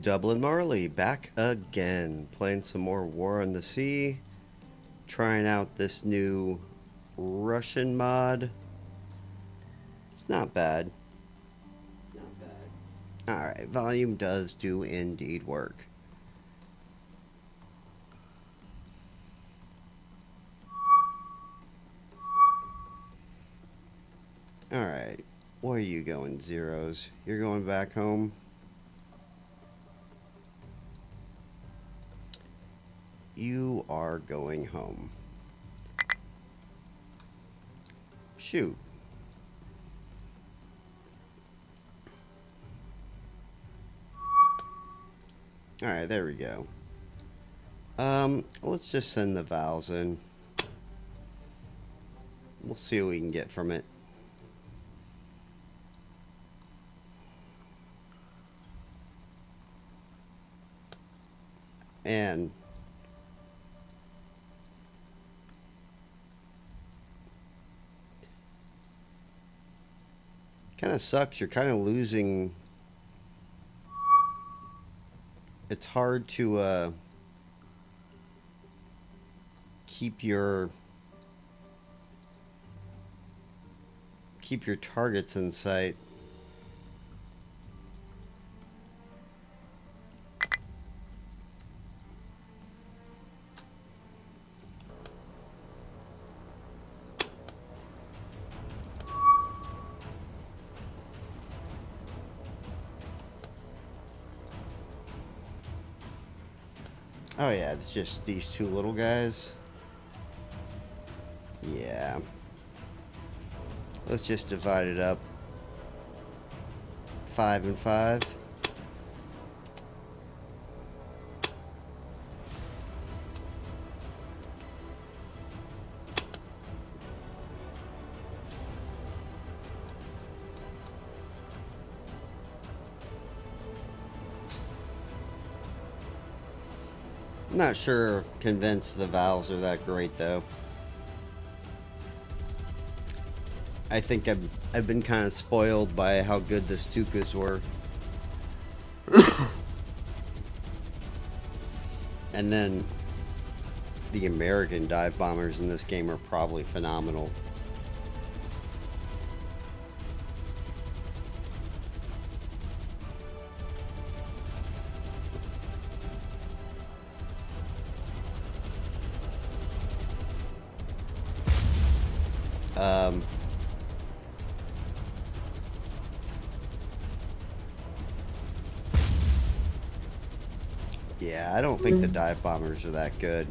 Dublin Marley back again, playing some more War on the Sea, trying out this new Russian mod. It's not bad. Alright, volume does do indeed work. Alright, where are you going, Zeros? You're going back home? You are going home. Shoot. Alright, there we go. Let's just send the vowels in. We'll see what we can get from it. And kind of sucks. You're kind of losing. It's hard to keep your targets in sight. Oh yeah, it's just these two little guys. Yeah. Let's just divide it up. 5 and 5. I'm not sure convinced the valves are that great though. I think I've been kind of spoiled by how good the Stukas were. And then the American dive bombers in this game are probably phenomenal. Yeah, I don't think the dive bombers are that good.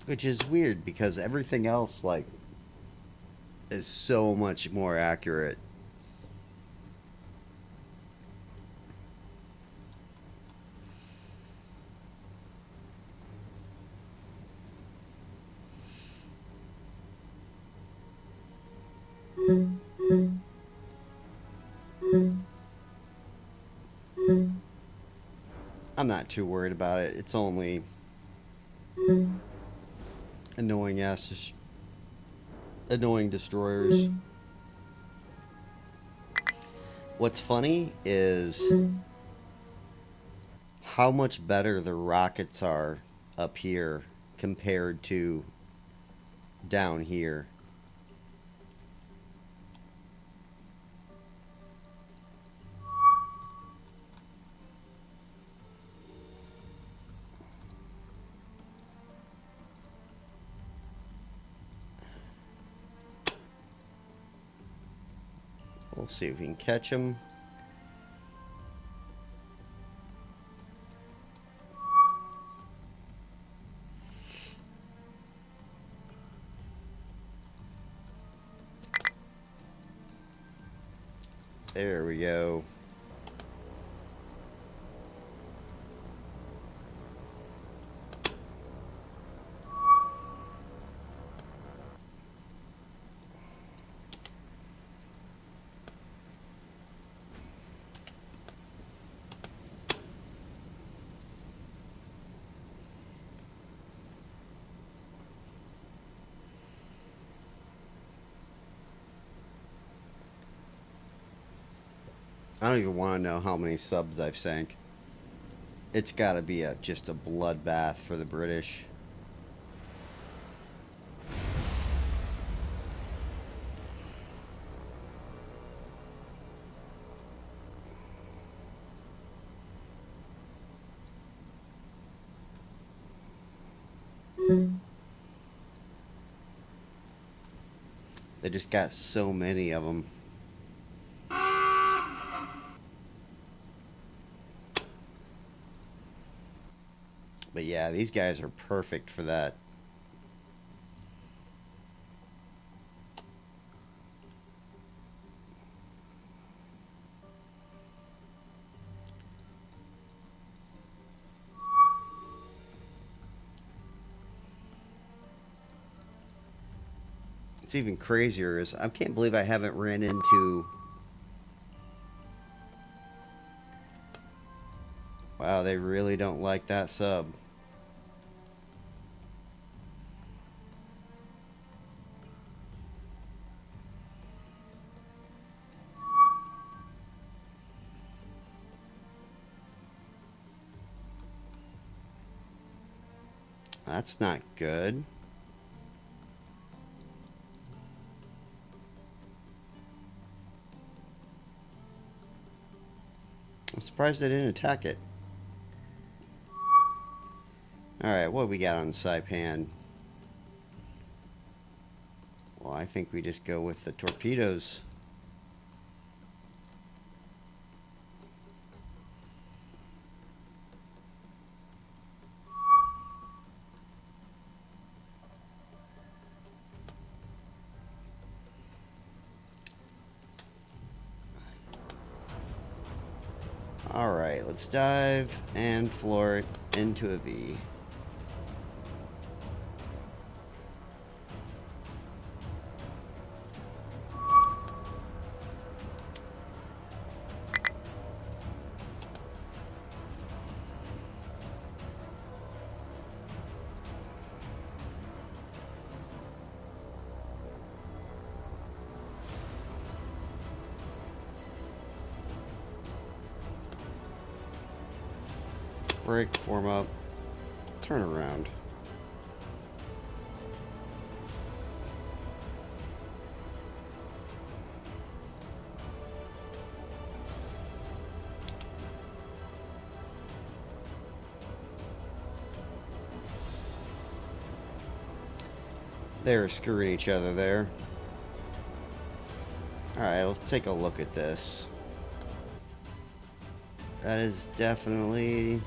Which is weird because everything else, like, is so much more accurate. I'm not too worried about it. It's only annoying destroyers. What's funny is how much better the rockets are up here compared to down here. We'll see if we can catch them. There we go. I don't even want to know how many subs I've sank. It's got to be just a bloodbath for the British. They just got so many of them. But yeah, these guys are perfect for that. It's even crazier is I can't believe I haven't ran into. Wow, they really don't like that sub. That's not good. I'm surprised they didn't attack it. Alright, what we got on Saipan? Well, I think we just go with the torpedoes. Alright, let's dive and floor it into a V. Break, form up, turn around. They're screwing each other there. Alright, let's take a look at this. That is definitely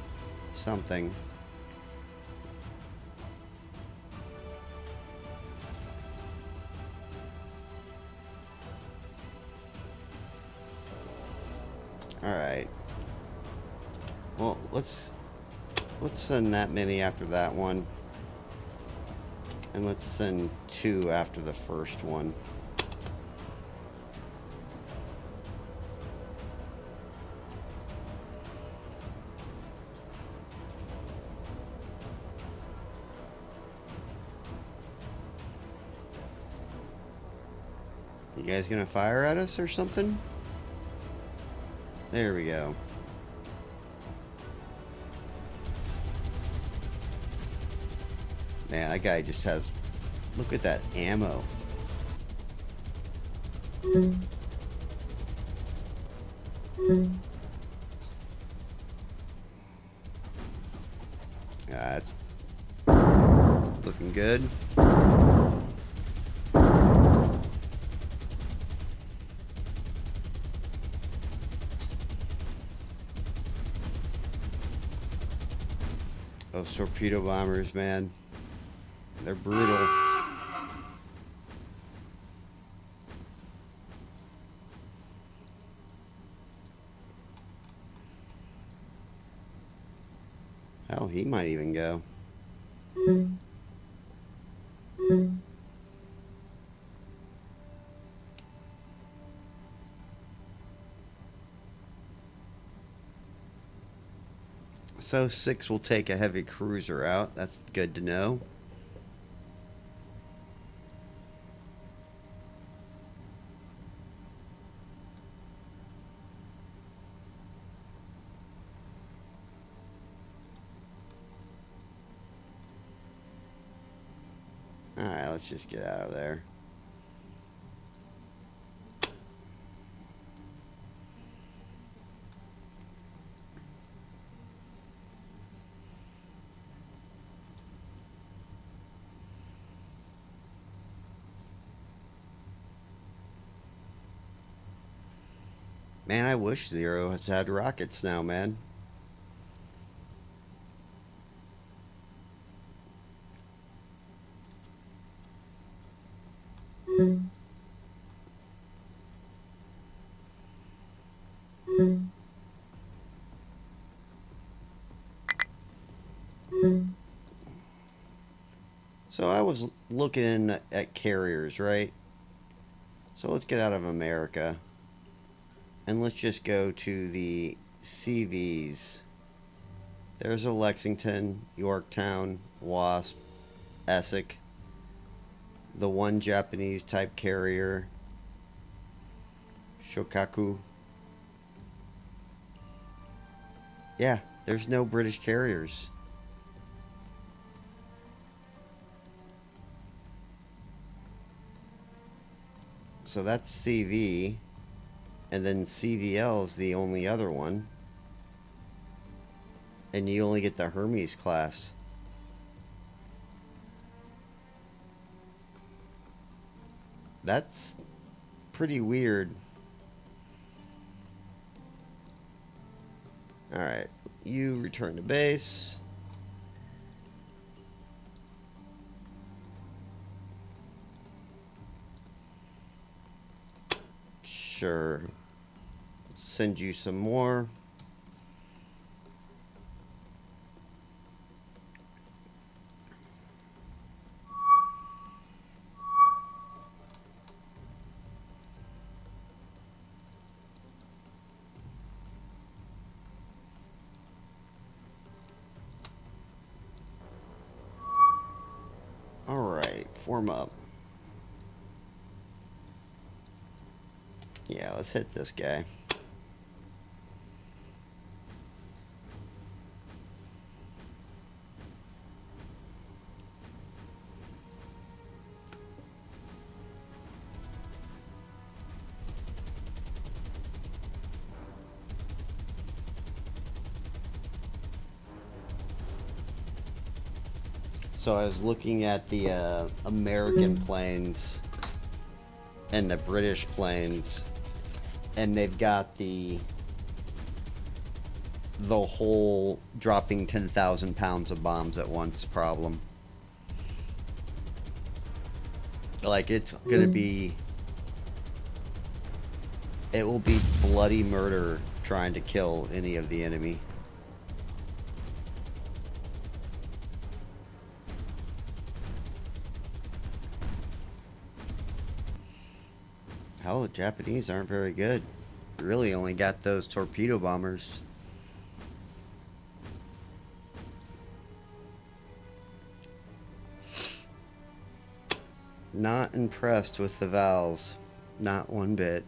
something. Alright. Well, let's send that many after that one. And let's send 2 after the first one. You guys gonna fire at us or something? There we go. Man, that guy just has... Look at that ammo. That's looking good. Those torpedo bombers, man. They're brutal. Hell, he might even go. So 6 will take a heavy cruiser out. That's good to know. Yeah, let's just get out of there. Man, I wish Zero has had rockets now, man. So I was looking at carriers, right? So let's get out of America and let's just go to the CVs. There's a Lexington, Yorktown, Wasp, Essex, the one Japanese type carrier, Shokaku. Yeah, there's no British carriers. So that's CV, and then CVL is the only other one. And you only get the Hermes class. That's pretty weird. Alright, you return to base. Sure. Send you some more. Alright, form up. Yeah, let's hit this guy. So I was looking at the American planes and the British planes, and they've got the whole dropping 10,000 pounds of bombs at once problem. Like, it's gonna be, it will be bloody murder trying to kill any of the enemy. Hell, the Japanese aren't very good. Really only got those torpedo bombers. Not impressed with the Vals. Not one bit.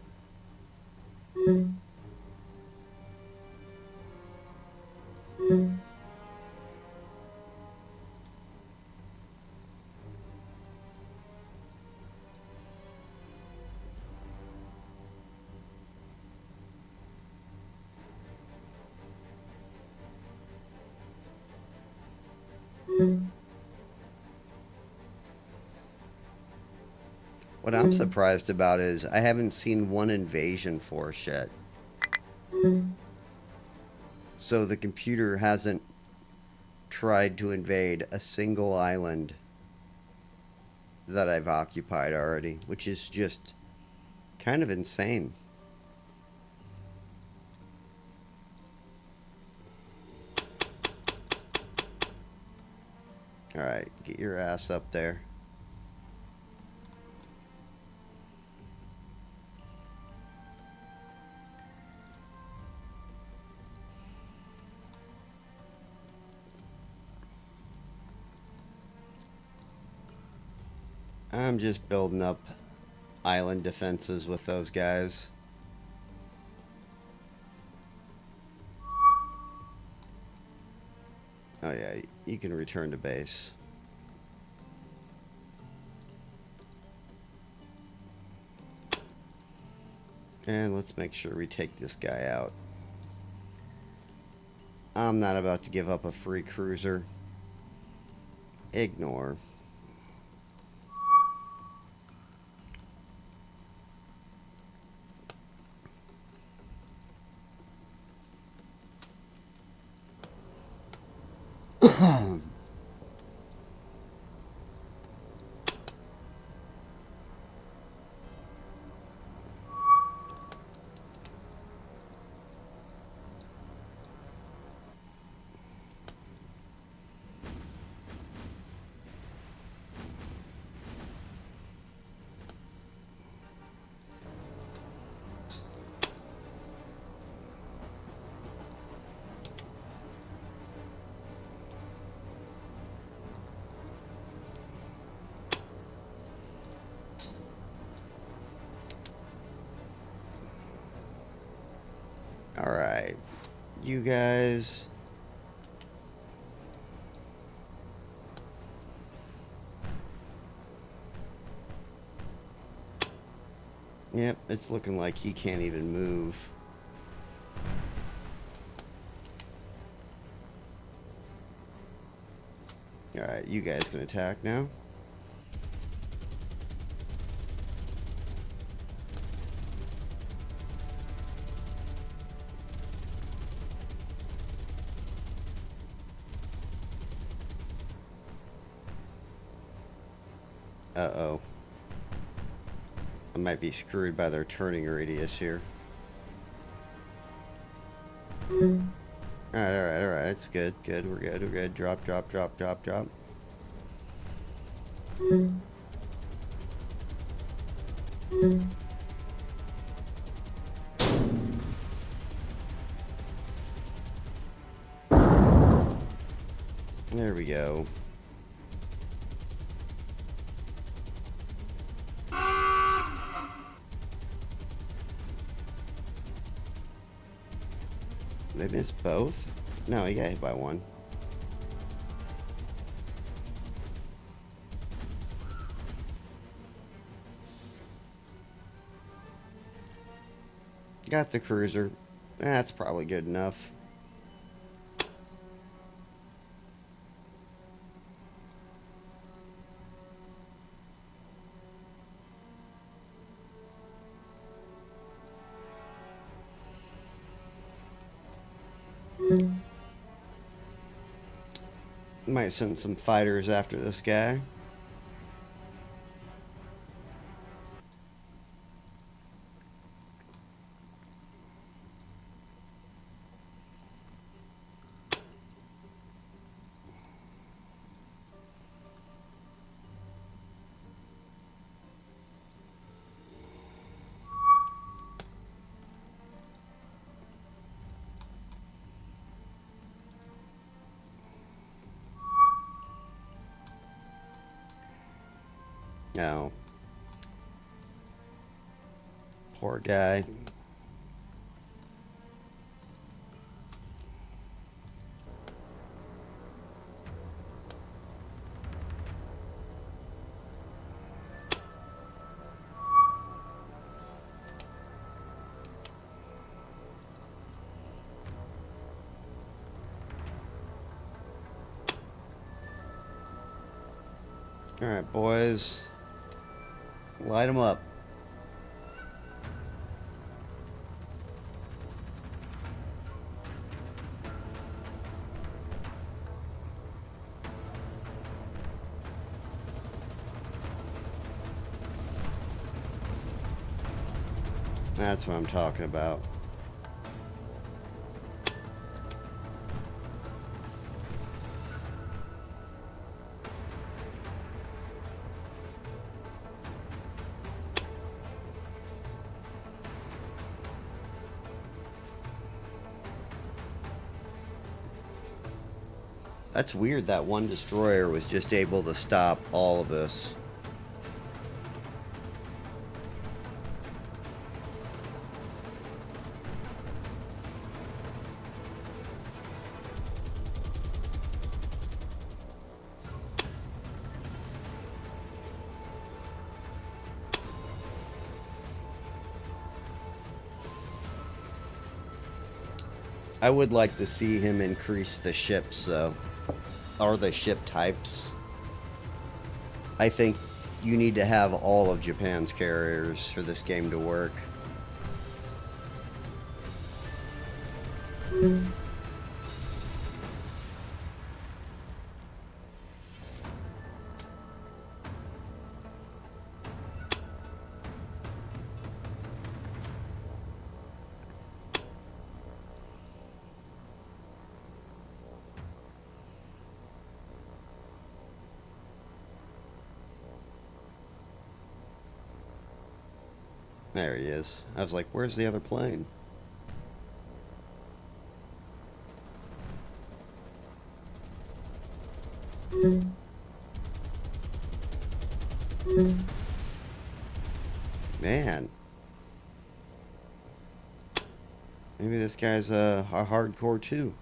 What I'm surprised about is I haven't seen one invasion force yet. So the computer hasn't tried to invade a single island that I've occupied already, which is just kind of insane. Alright, get your ass up there. I'm just building up island defenses with those guys. Oh yeah, you can return to base. And let's make sure we take this guy out. I'm not about to give up a free cruiser. Ignore. Alright. You guys. Yep, it's looking like he can't even move. Alright, you guys can attack now. Uh-oh. I might be screwed by their turning radius here. Alright, alright. It's good. Good. We're good. We're good. Drop, drop, drop, drop, drop. There we go. Maybe it's both? No, he got hit by one. Got the cruiser. That's probably good enough. Might send some fighters after this guy. No. Poor guy. Alright, boys. Light them up. That's what I'm talking about. That's weird that one destroyer was just able to stop all of this. I would like to see him increase the ships, though. Or the ship types. I think you need to have all of Japan's carriers for this game to work. There he is. I was like, where's the other plane? Man. Maybe this guy's a hardcore too.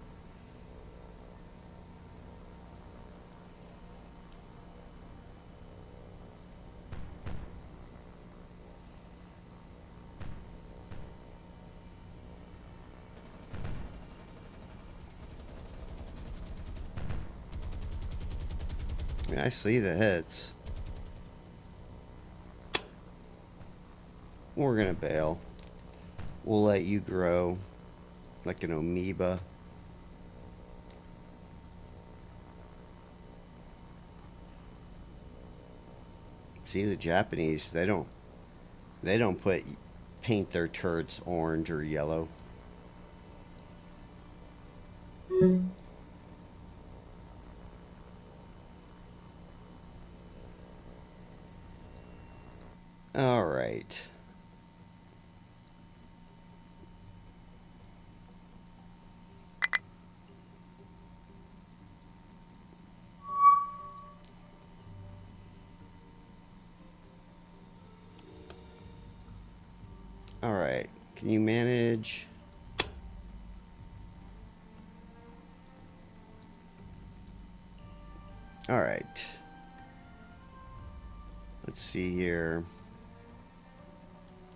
I mean, I see the hits. We're gonna bail. We'll let you grow like an amoeba. See, the Japanese, they don't paint their turrets orange or yellow. All right. All right. Can you manage? All right. Let's see here.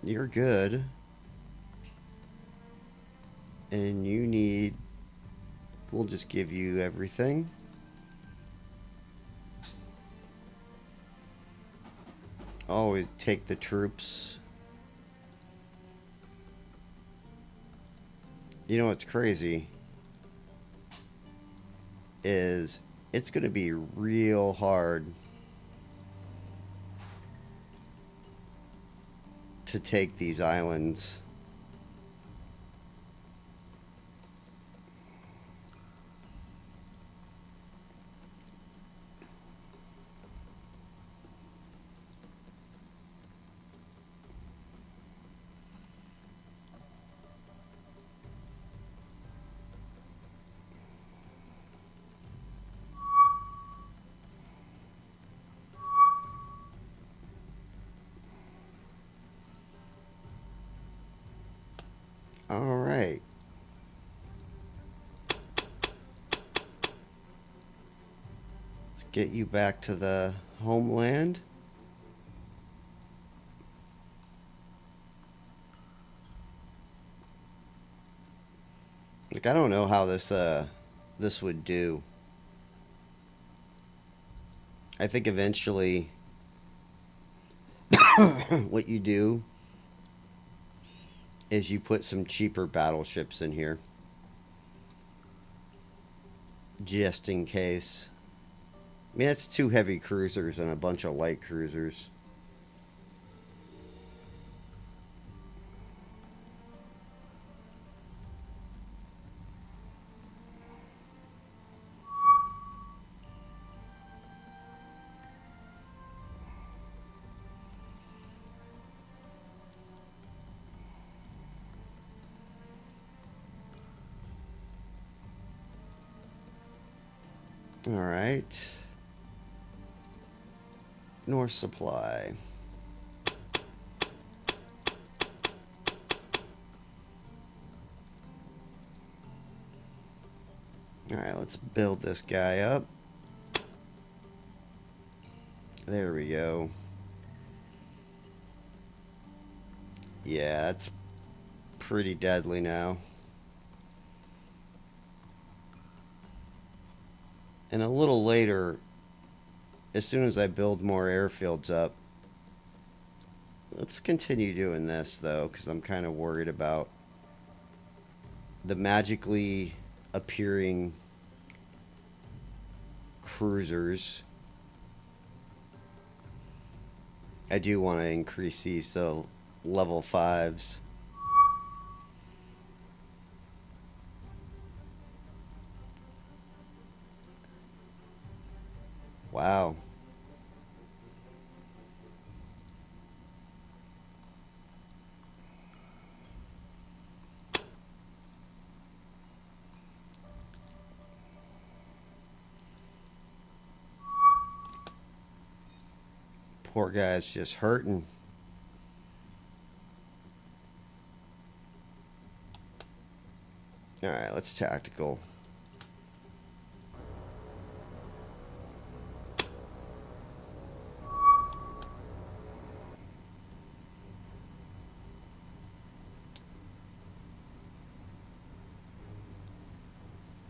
You're good. And you need... We'll just give you everything. Always take the troops. You know what's crazy is it's going to be real hard to take these islands. All right. Let's get you back to the homeland. Like, I don't know how this would do. I think eventually what you do is you put some cheaper battleships in here. Just in case. I mean, that's 2 heavy cruisers and a bunch of light cruisers. All right. North supply. All right, let's build this guy up. There we go. Yeah, it's pretty deadly now. And a little later, as soon as I build more airfields up, let's continue doing this though, because I'm kind of worried about the magically appearing cruisers. I do want to increase these to level 5s. Wow. Poor guy's just hurting. Alright, let's tactical.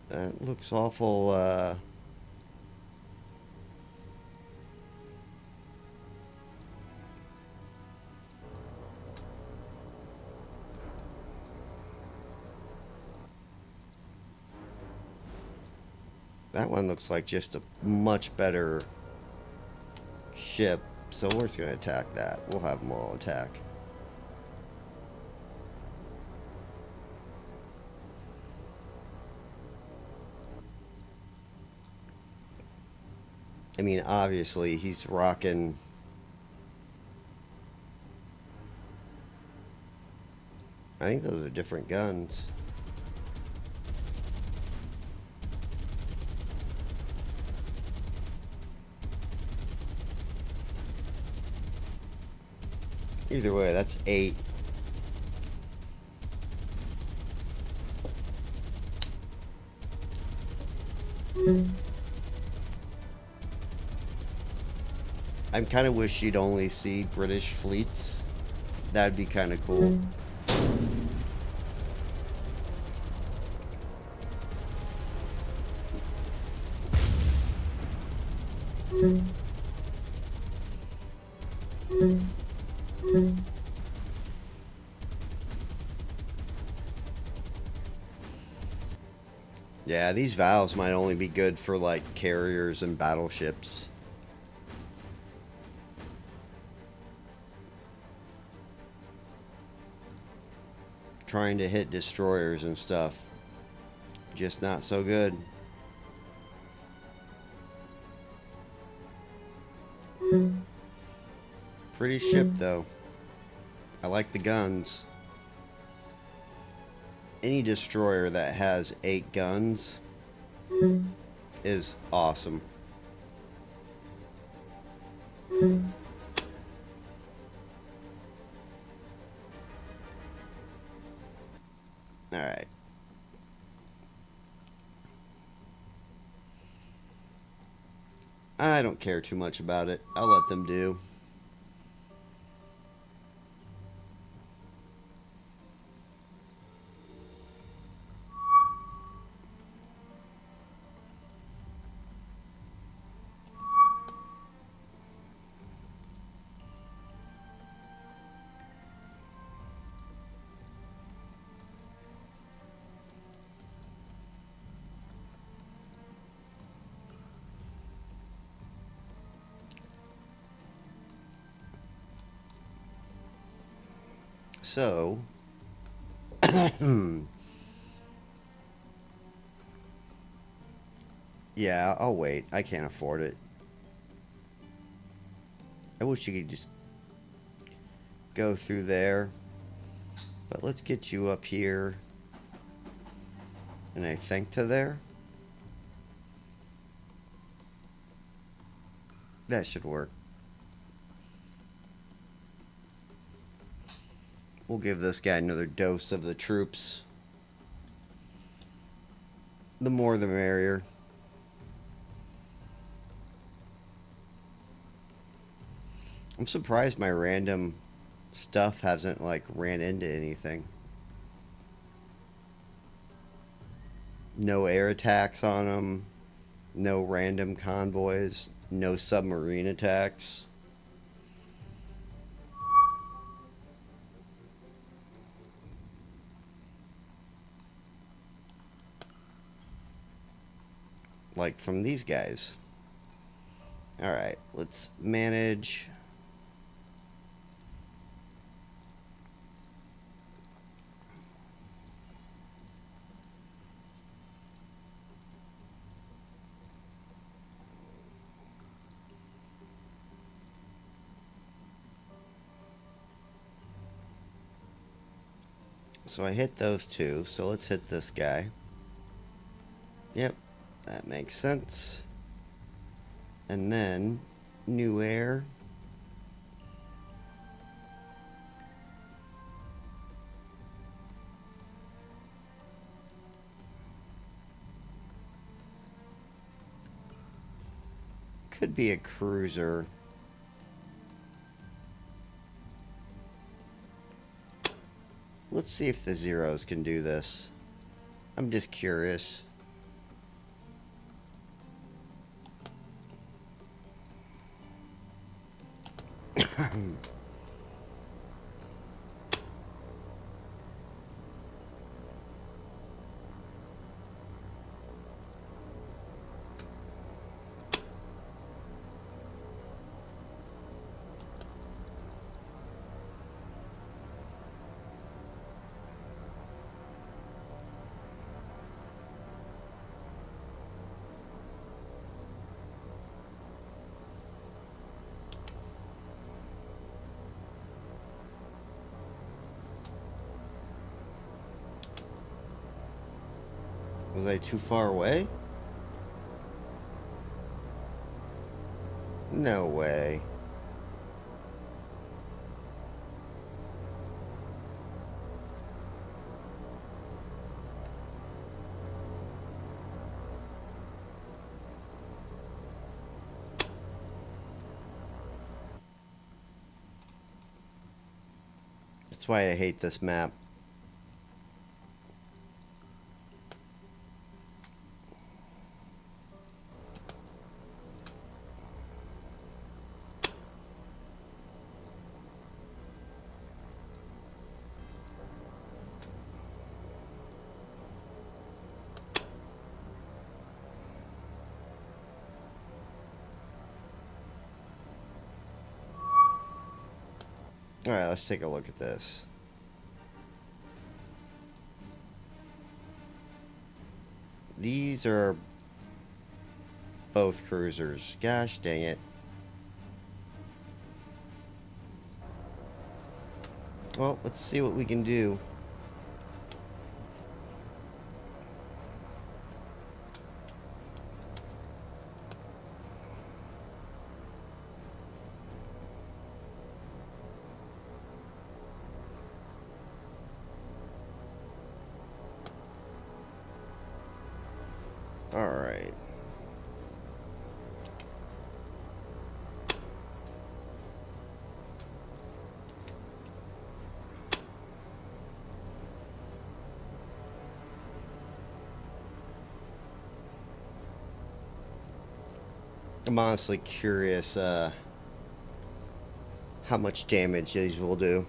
That looks awful, that one looks like just a much better ship. So we're just going to attack that. We'll have them all attack. I mean, obviously, he's rocking... I think those are different guns. Either way, that's 8. I kind of wish you'd only see British fleets. That'd be kind of cool. Yeah, these valves might only be good for like carriers and battleships. Trying to hit destroyers and stuff, just not so good. Pretty ship though. I like the guns. Any destroyer that has 8 guns is awesome. Alright. I don't care too much about it. I'll let them do. So, yeah, I'll wait. I can't afford it. I wish you could just go through there. But let's get you up here. And I think to there. That should work. We'll give this guy another dose of the troops. The more the merrier. I'm surprised my random stuff hasn't like ran into anything. No air attacks on them. No random convoys, no submarine attacks. Like from these guys. Alright, let's manage. So I hit those two, so let's hit this guy. Yep, that makes sense. And then, new air. Could be a cruiser. Let's see if the Zeros can do this. I'm just curious. Was I too far away? No way. That's why I hate this map. Alright, let's take a look at this. These are both cruisers. Gosh dang it. Well, let's see what we can do. Alright. I'm honestly curious how much damage these will do.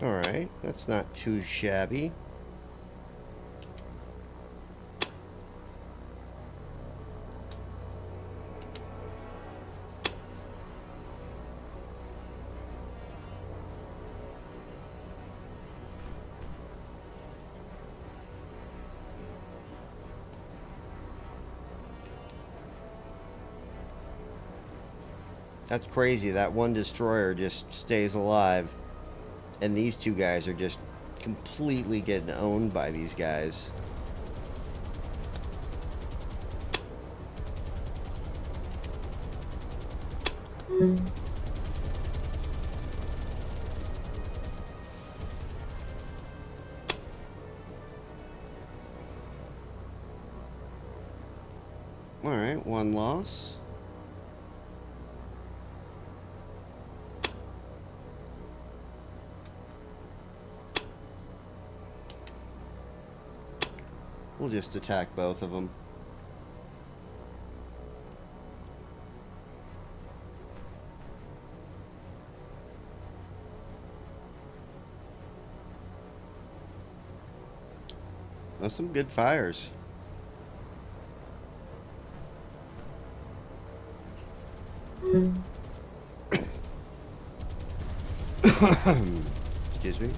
Alright, that's not too shabby. That's crazy. That one destroyer just stays alive. And these two guys are just completely getting owned by these guys. Alright, one loss. We'll just attack both of them. Those some good fires. Excuse me.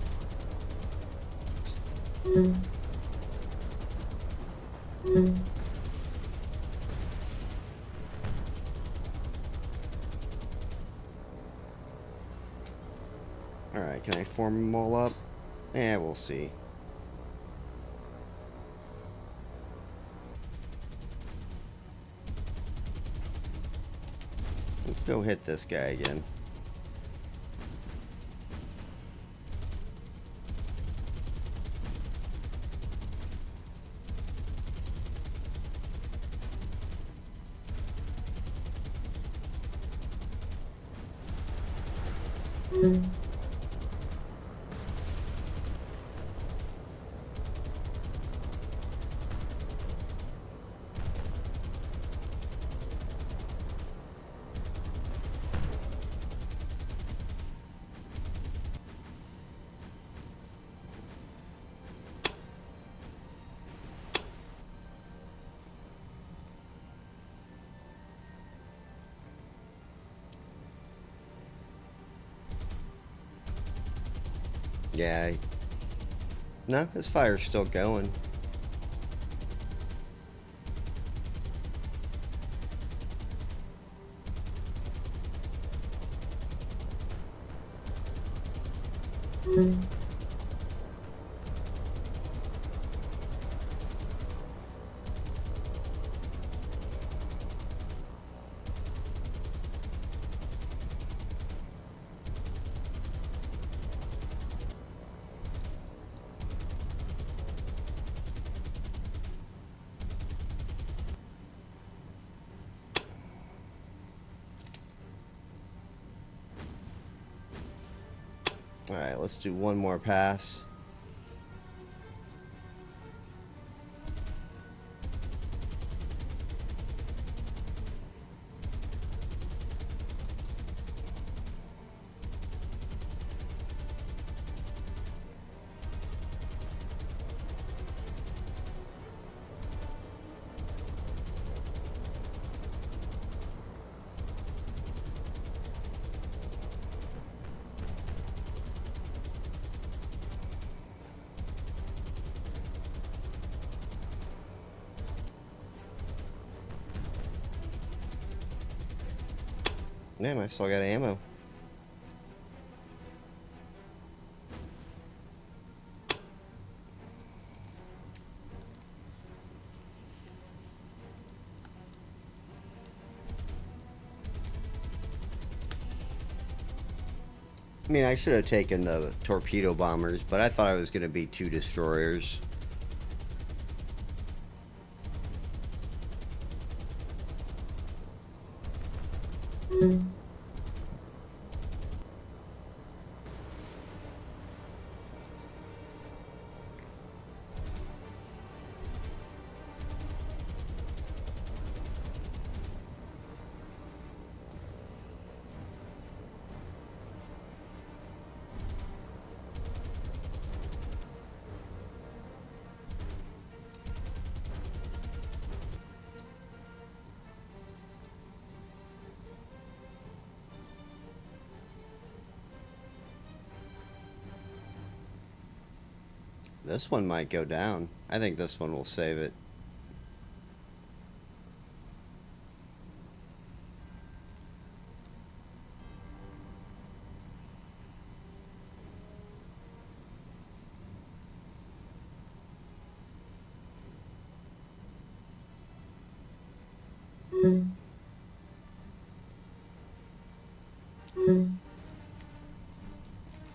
Alright, can I form them all up? Eh, we'll see. Let's go hit this guy again. Yeah. No, this fire's still going. Alright, let's do one more pass. Damn, I still got ammo. I mean, I should have taken the torpedo bombers, but I thought I was going to be 2 destroyers. This one might go down. I think this one will save it.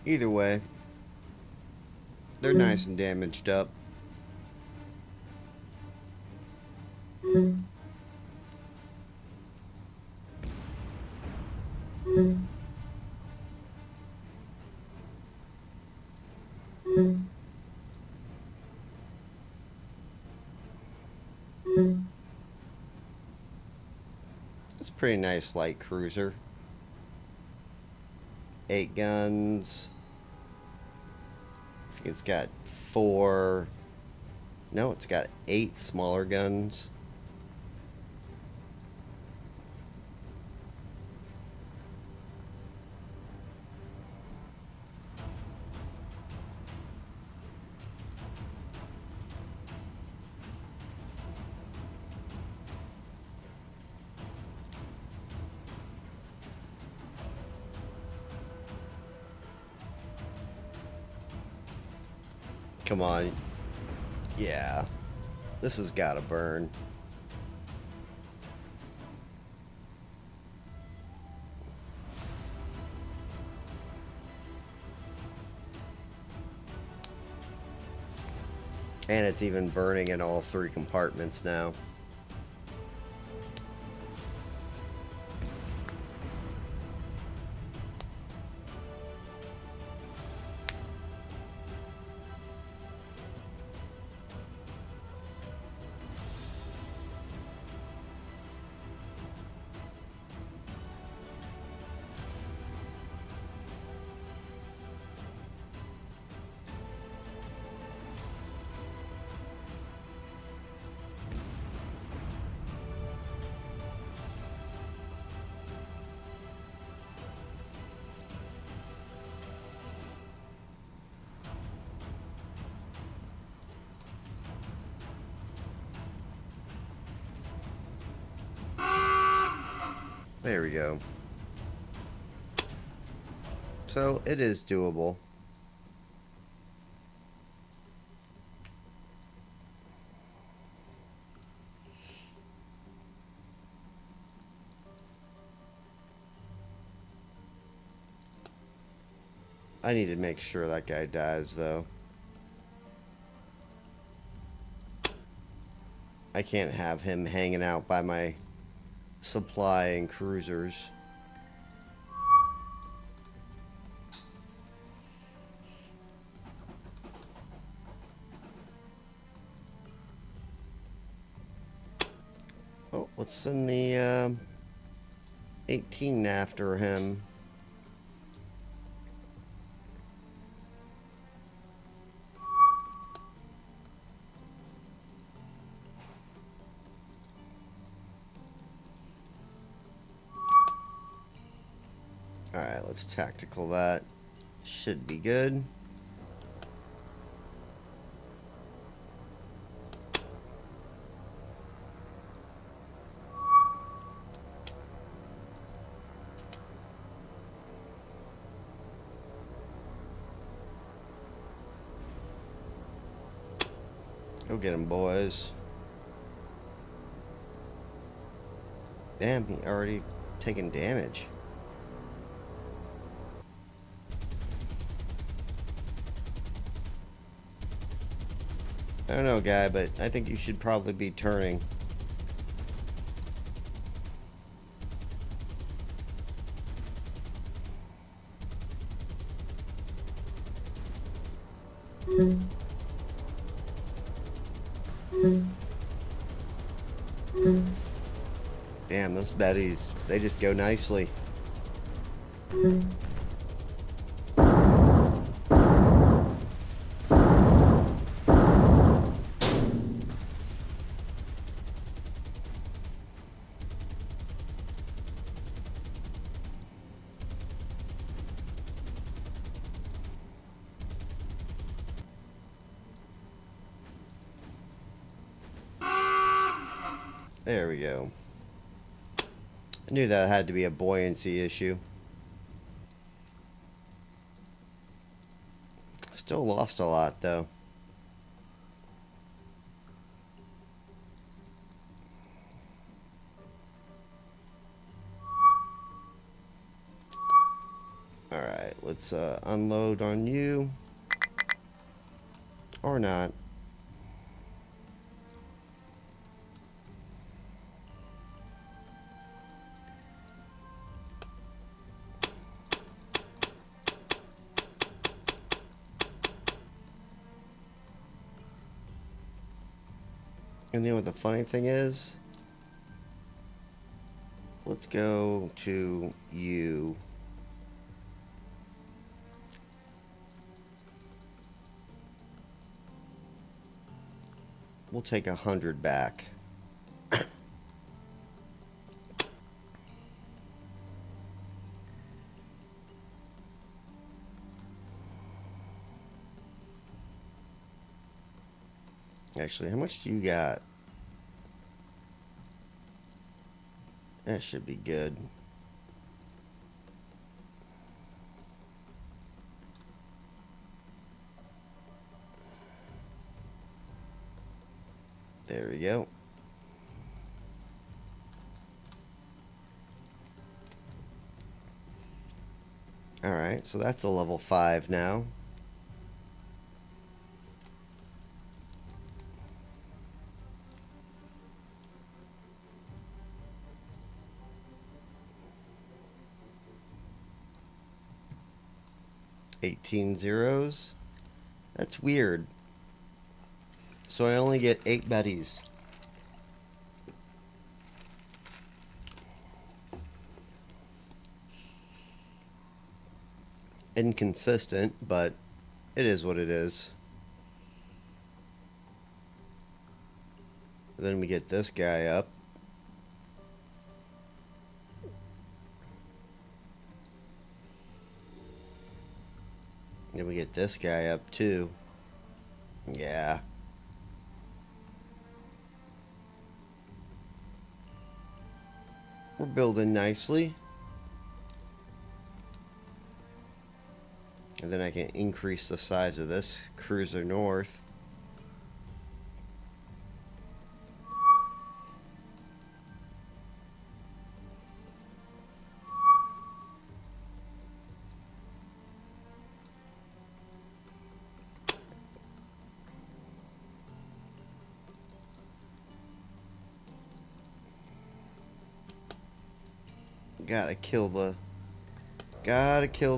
Either way, they're nice and damaged up. It's a pretty nice light cruiser. 8 guns. I think it's got 4. No, it's got 8 smaller guns. Come on. Yeah. This has got to burn. And it's even burning in all 3 compartments now. There we go. So it is doable. I need to make sure that guy dies, though. I can't have him hanging out by my supply and cruisers. Oh, let's send the 18 after him. Alright, let's tactical that. Should be good. Go get him, boys. Damn, he already taken damage. I don't know, guy, but I think you should probably be turning. Damn, those betties, they just go nicely. There we go. I knew that had to be a buoyancy issue. Still lost a lot, though. Alright, let's unload on you. Or not. And you know what the funny thing is? Let's go to you. We'll take 100 back. Actually, how much do you got? That should be good. There we go. Alright, so that's a level 5 now. $18 zeros. That's weird. So I only get 8 Bettys. Inconsistent, but it is what it is. Then we get this guy up. Then we get this guy up too. Yeah. We're building nicely. And then I can increase the size of this cruiser north. Gotta kill the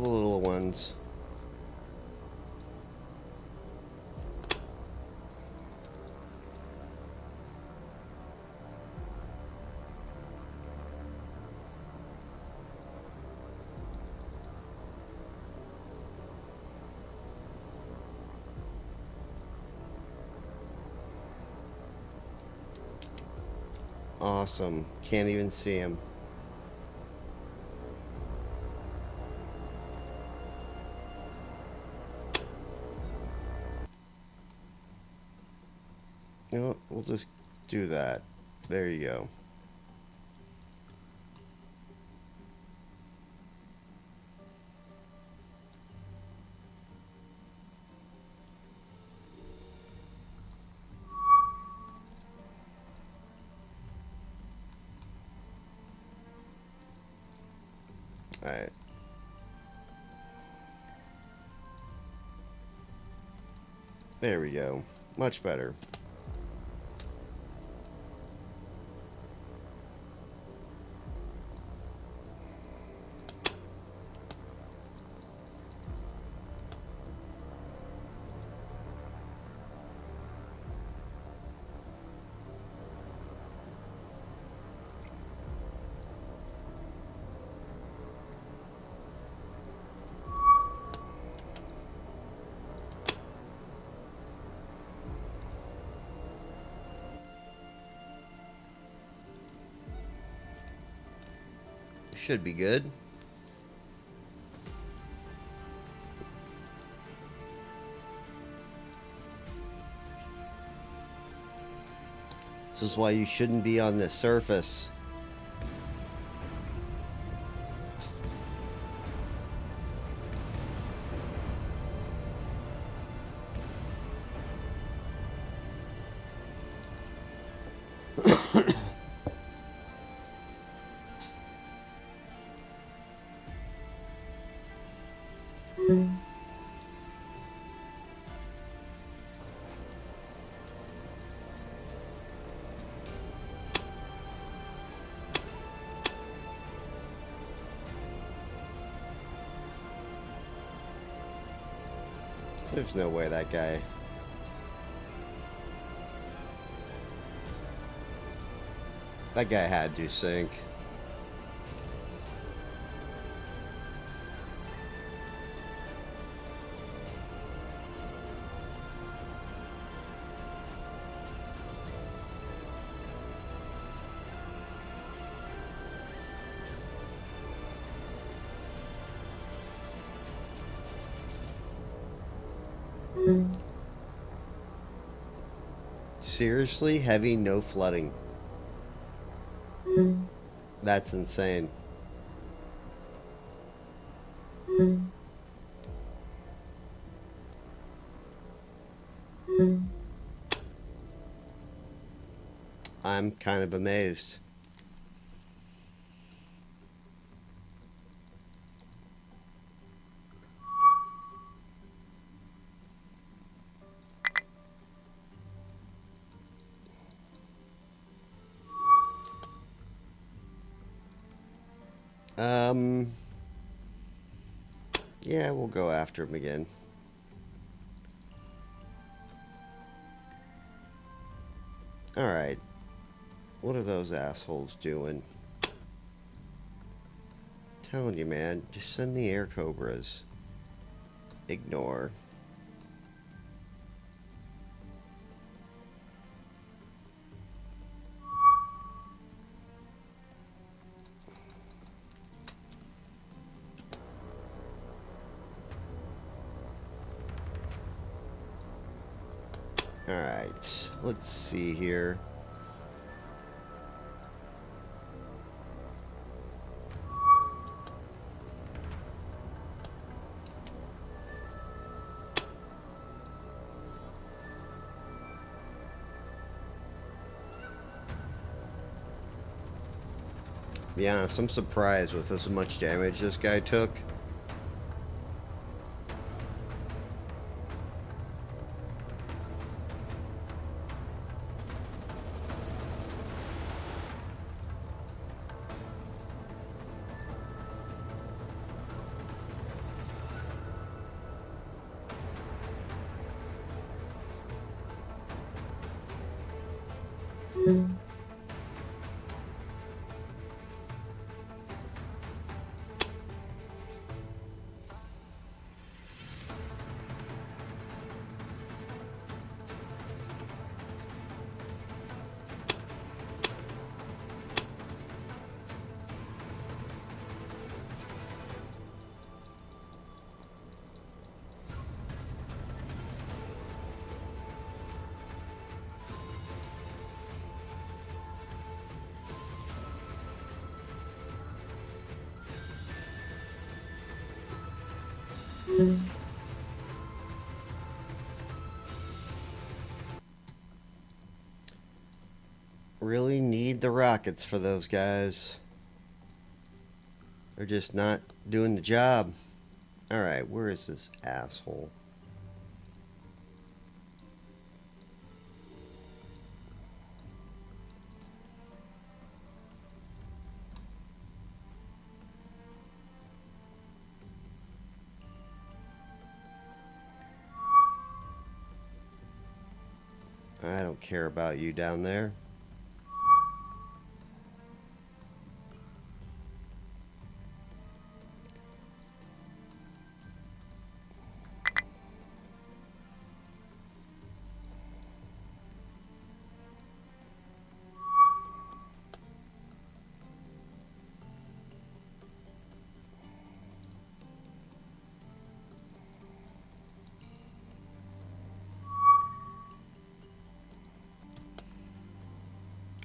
little ones. Awesome. Can't even see him. You know what? We'll just do that. There you go. Alright. There we go. Much better. Should be good. This is why you shouldn't be on this surface. There's no way that guy... That guy had to sink. Seriously? Heavy, no flooding. That's insane. I'm kind of amazed. Yeah, we'll go after him again. Alright. What are those assholes doing? Telling you, man. Just send the air cobras. Ignore. Alright. Let's see here. To be honest, I'm surprised with as much damage this guy took. Really need the rockets for those guys. They're just not doing the job. Alright, where is this asshole? I don't care about you down there.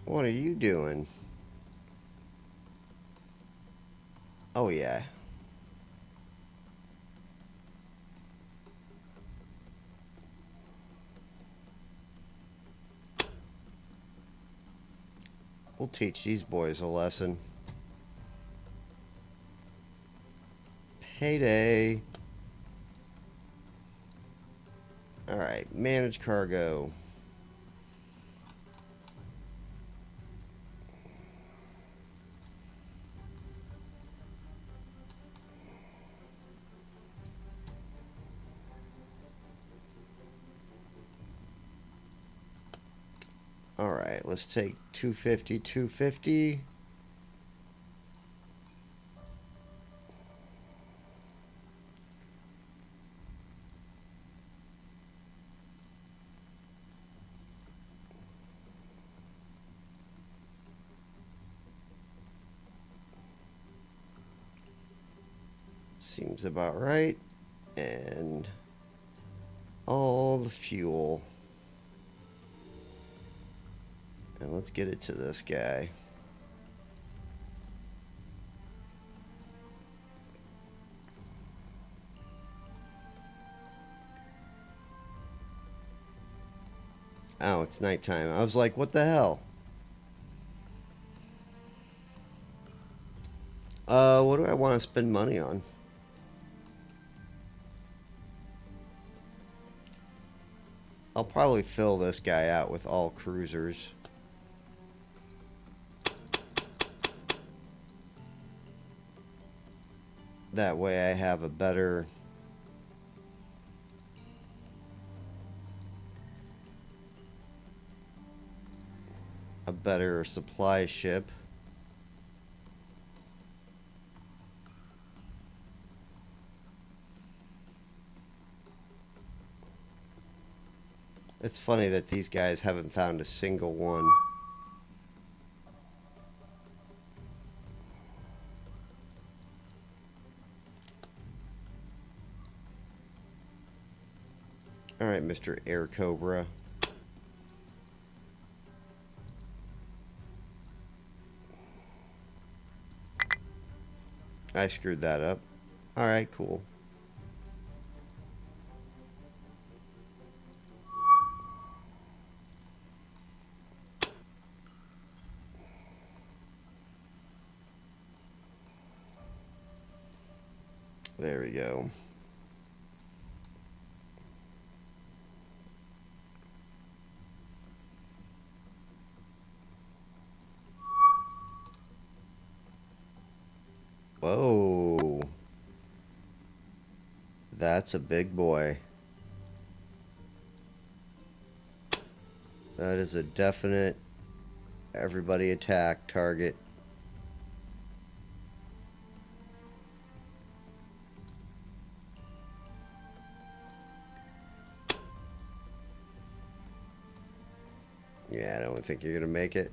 What are you doing? Oh, yeah. We'll teach these boys a lesson. Payday. Alright, manage cargo. Alright, let's take 250, 250. Seems about right. And all the fuel. And let's get it to this guy. Oh, it's nighttime. I was like, what the hell? What do I want to spend money on? I'll probably fill this guy out with all cruisers. That way I have a better supply ship. It's funny that these guys haven't found a single one. Alright, Mr. Air Cobra. I screwed that up. Alright, cool. There we go. Whoa. That's a big boy. That is a definite everybody attack target. Yeah, I don't think you're gonna make it.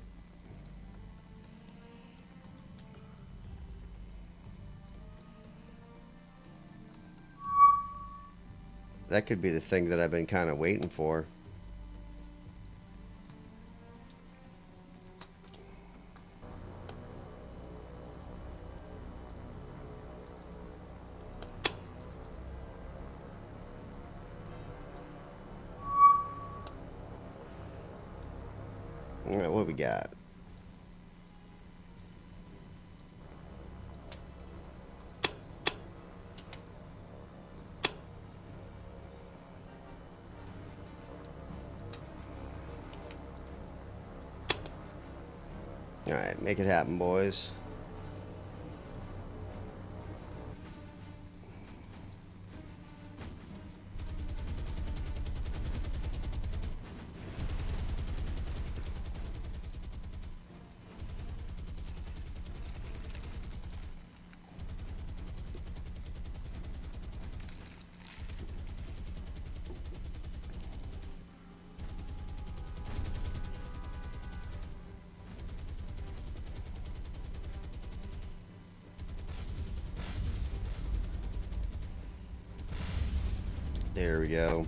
That could be the thing that I've been kind of waiting for. All right, what we got? All right, make it happen, boys. There we go.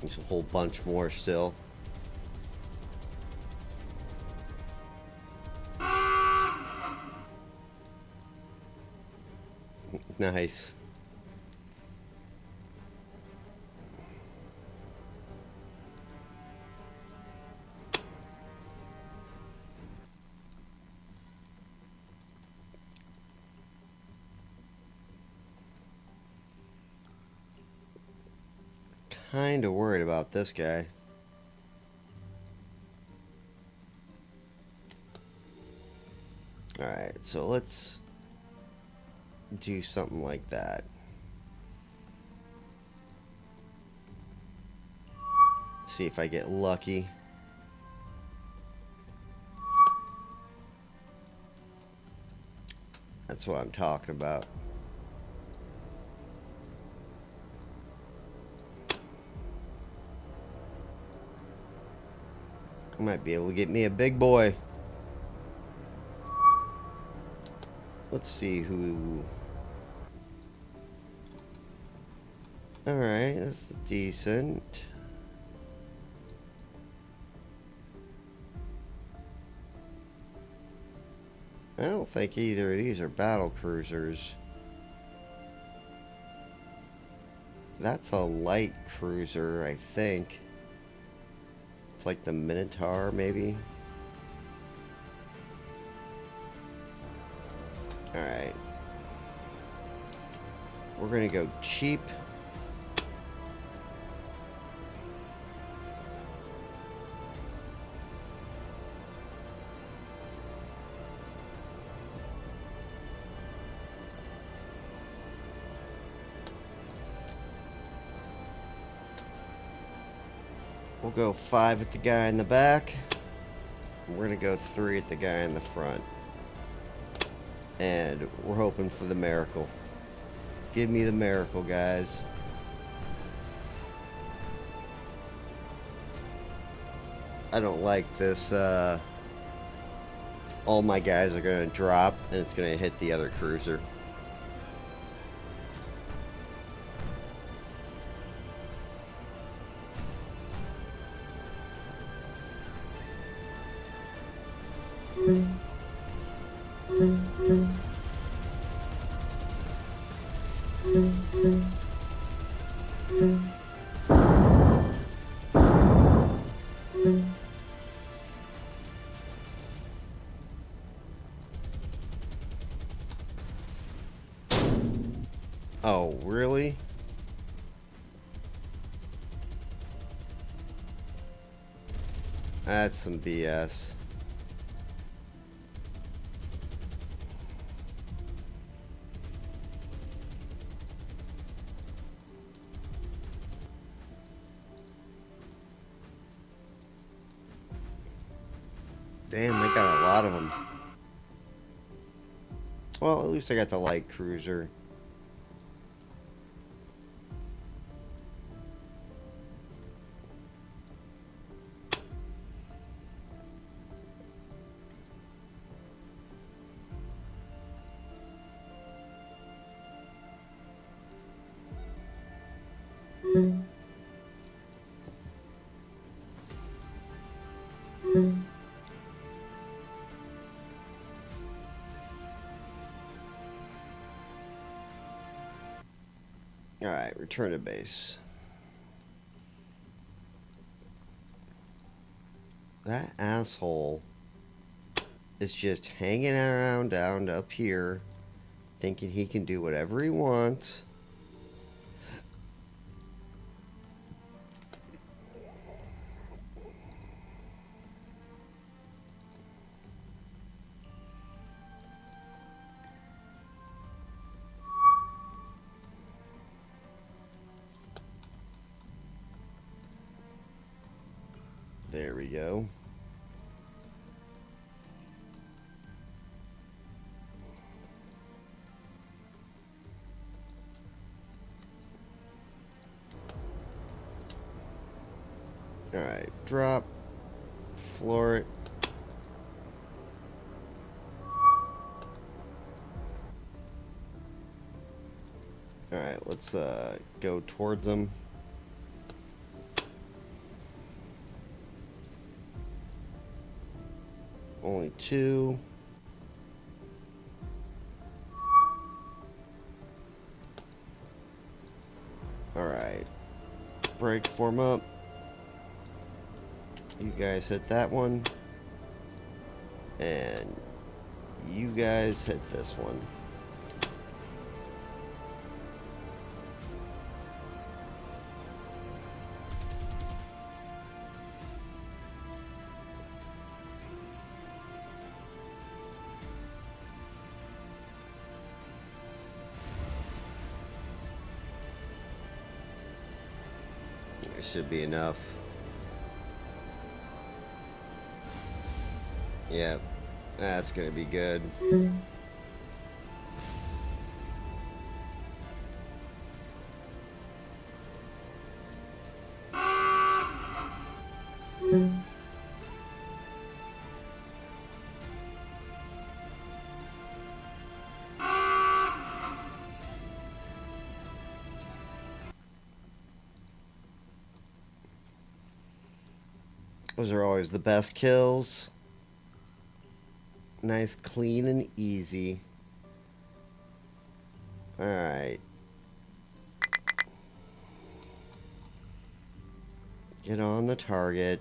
There's a whole bunch more still. Nice. Kinda worried about this guy. Alright, so let's do something like that. See if I get lucky. That's what I'm talking about. I might be able to get me a big boy. Let's see who... Alright, that's decent. I don't think either of these are battle cruisers. That's a light cruiser, I think. It's like the Minotaur, maybe. Alright. We're gonna go cheap. We'll go 5 at the guy in the back. We're gonna go 3 at the guy in the front. And we're hoping for the miracle. Give me the miracle, guys. I don't like this, all my guys are gonna drop and it's gonna hit the other cruiser. Oh, really? That's some BS. Damn, they got a lot of them. Well, at least I got the light cruiser. Alright, return to base. That asshole is just hanging around down up here, thinking he can do whatever he wants. There we go. Alright, drop, floor it. Alright, let's go towards them. Only 2. Alright. Break, form up. You guys hit that one. And you guys hit this one. It should be enough. Yep, that's gonna be good. Those are always the best kills. Nice, clean, and easy. Alright. Get on the target.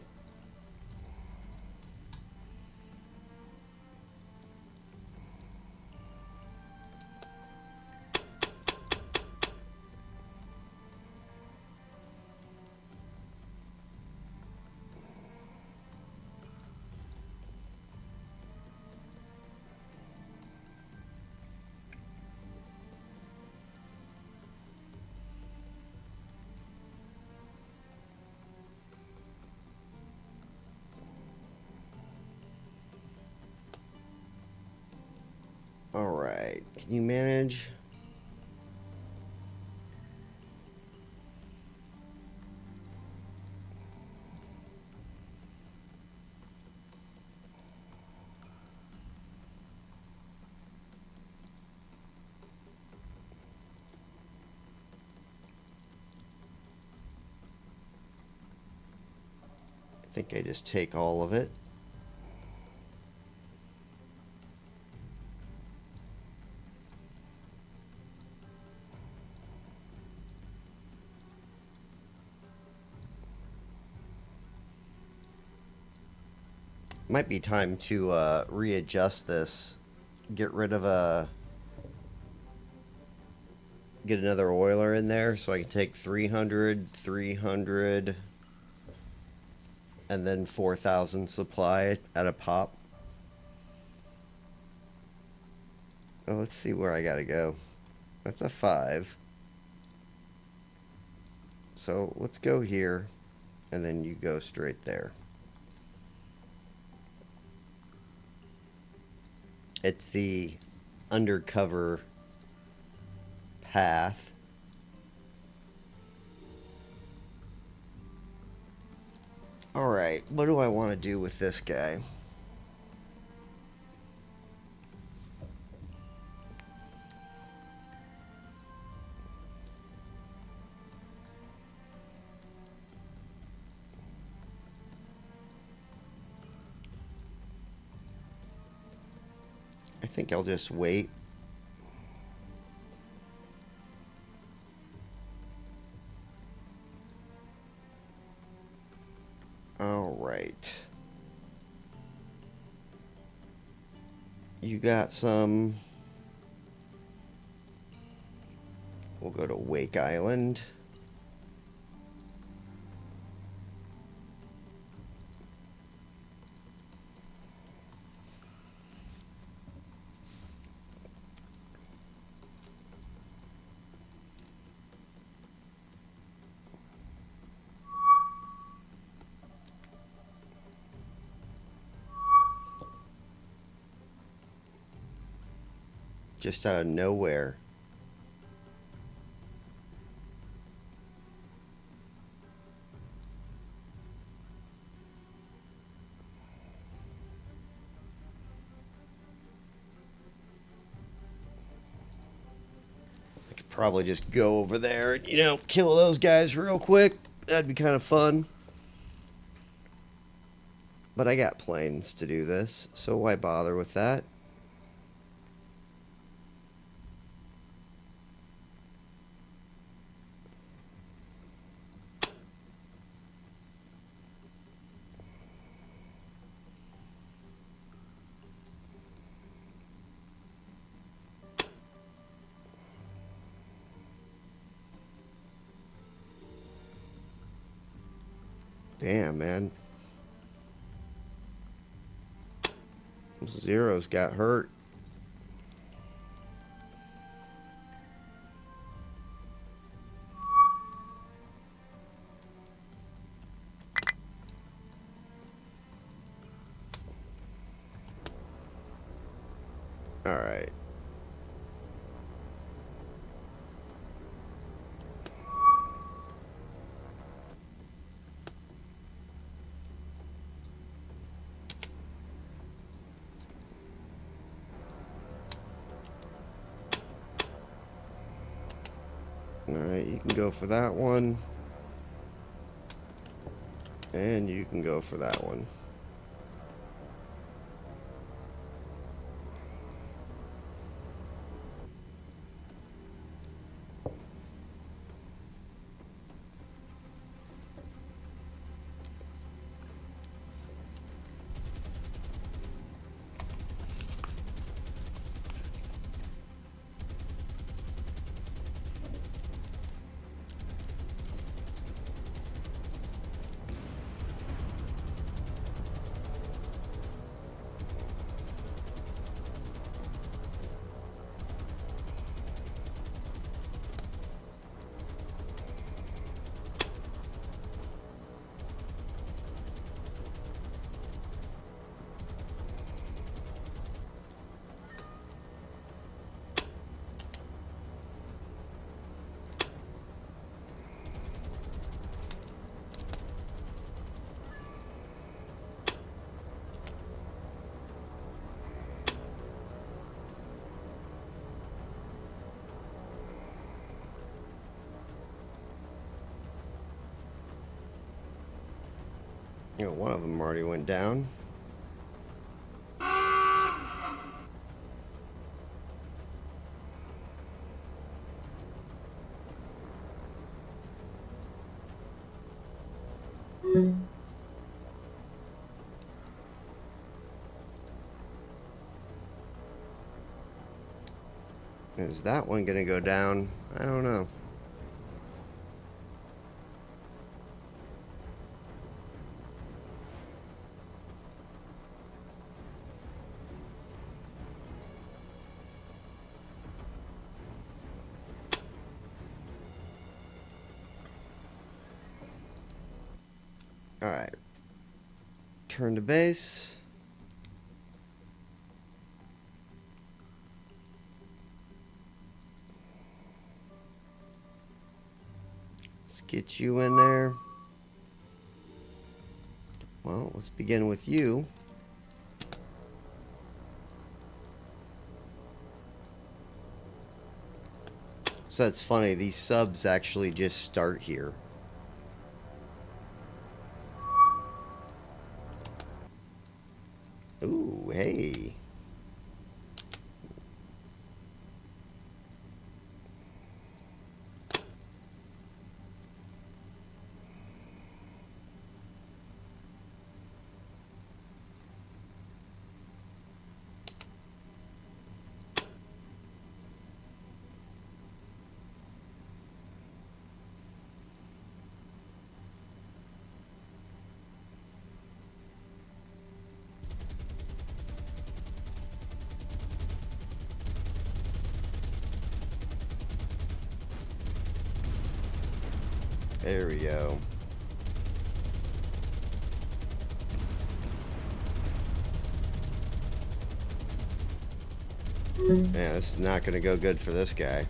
Alright, can you manage? I think I just take all of it. Might be time to readjust this. Get rid of get another oiler in there so I can take 300, 300, and then 4,000 supply at a pop. Oh, let's see where I gotta go. That's a 5. So let's go here, and then you go straight there. It's the undercover path. Alright, what do I want to do with this guy? I think I'll just wait. Alright. You got some. We'll go to Wake Island. Just out of nowhere. I could probably just go over there and, kill those guys real quick. That'd be kind of fun. But I got planes to do this, so why bother with that? Damn, man. Zeros got hurt. Alright. Alright, you can go for that one. And you can go for that one. You know, one of them already went down. Is that one gonna go down? I don't know. Alright. Turn to base. Let's get you in there. Well, let's begin with you. So that's funny, these subs actually just start here. Ooh, hey. There we go. Yeah, this is not going to go good for this guy.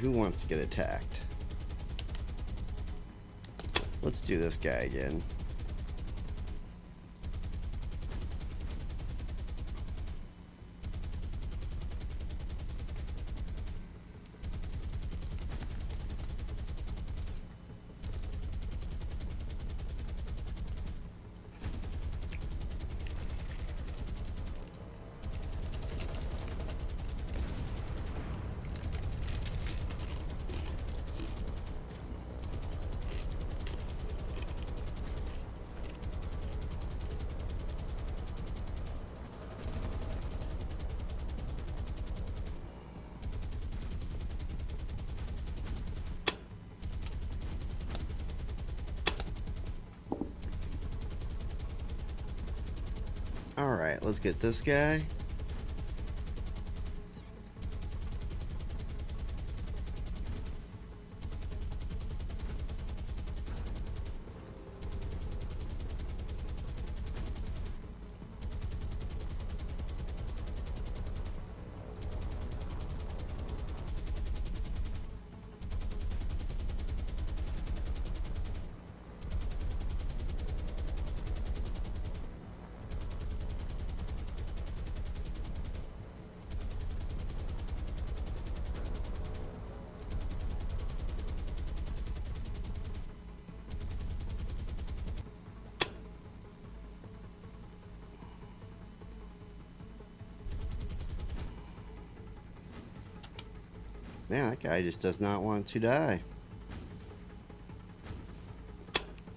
who wants to get attacked? Let's do this guy again. Alright, let's get this guy. Man, that guy just does not want to die.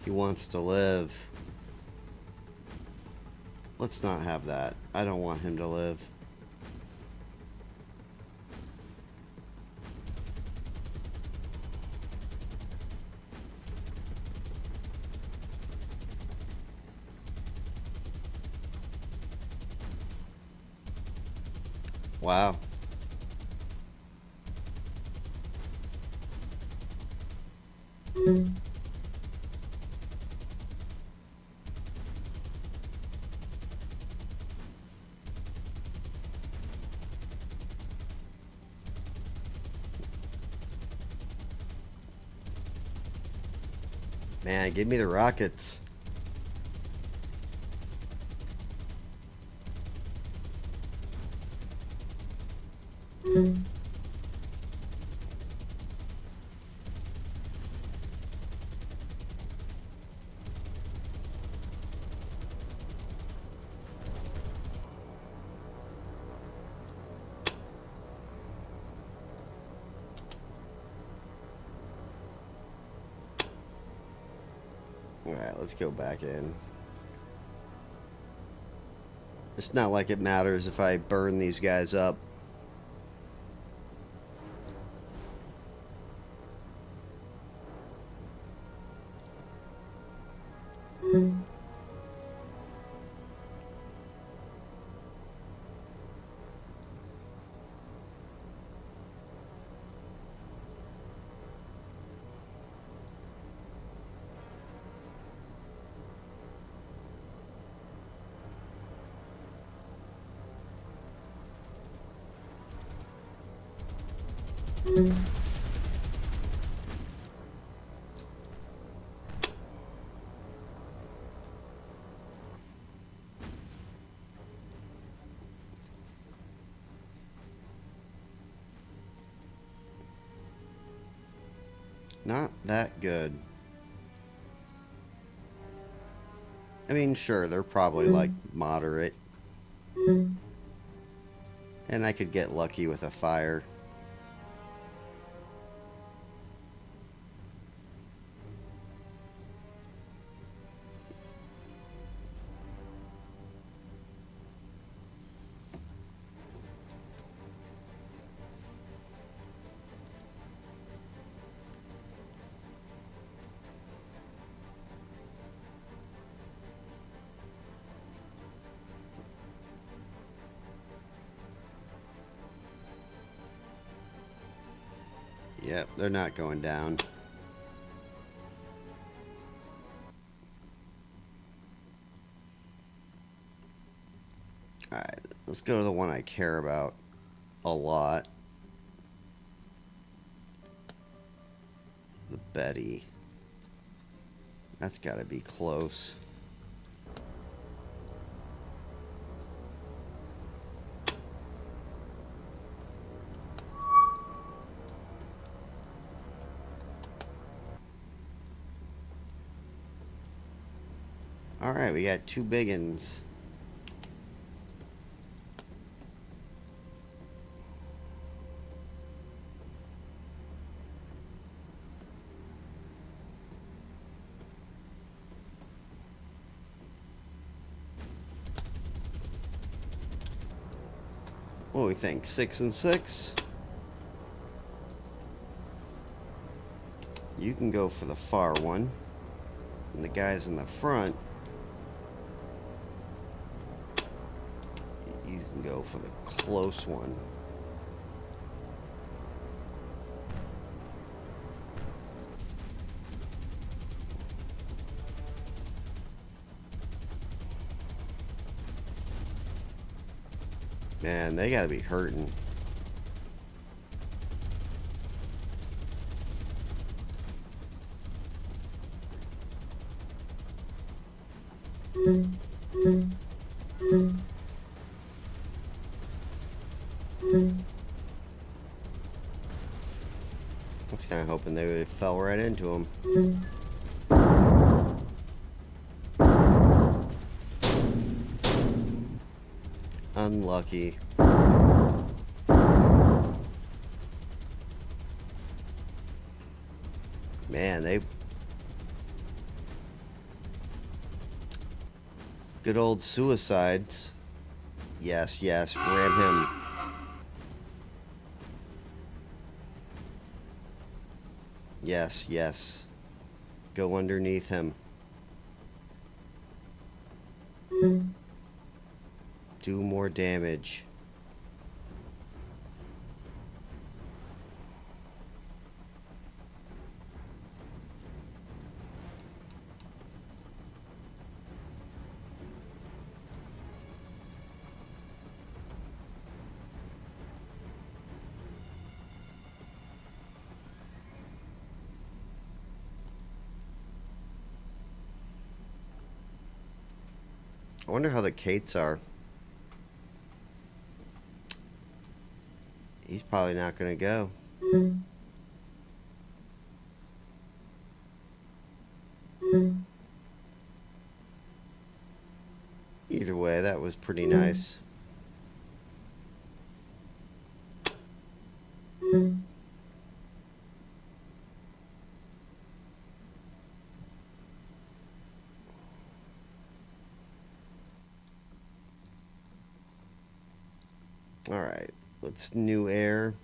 He wants to live. Let's not have that. I don't want him to live. Wow. Man, give me the rockets. Alright, let's go back in. It's not like it matters if I burn these guys up. Not that good. I mean, sure, they're probably like moderate. And I could get lucky with a fire. Yep, they're not going down. Alright, let's go to the one I care about a lot. Betty. That's gotta be close. Alright, we got 2 big uns. What do we think? 6 and 6? You can go for the far one. And the guys in the front, you can go for the close one. Man, they gotta be hurting. I was kind of hoping they would have fell right into him. Unlucky. Man, they... Good old suicides. Yes, yes, ram him. Yes, yes. Go underneath him. Do more damage. I wonder how the Kates are. He's probably not gonna go. Either way, that was pretty nice. Alright, let's new air.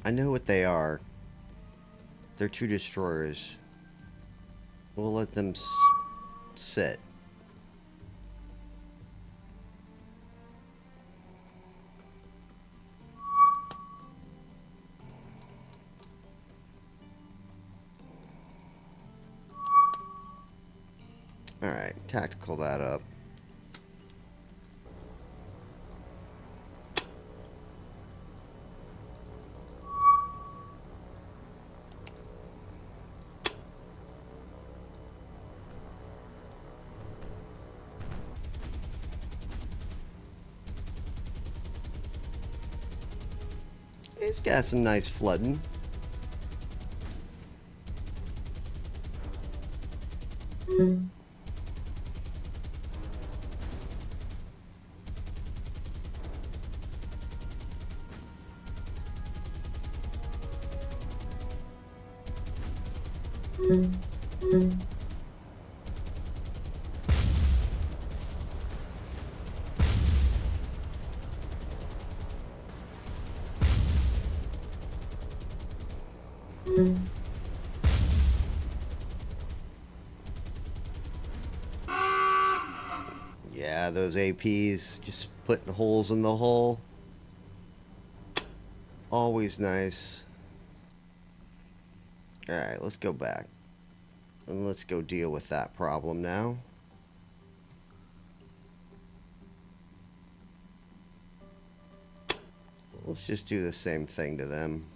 I know what they are. They're 2 destroyers. We'll let them sit. Alright, tactical that up. He's got some nice flooding. Yeah, those APs just putting holes in the hull. Always nice. Alright, let's go back. And let's go deal with that problem now. Let's just do the same thing to them.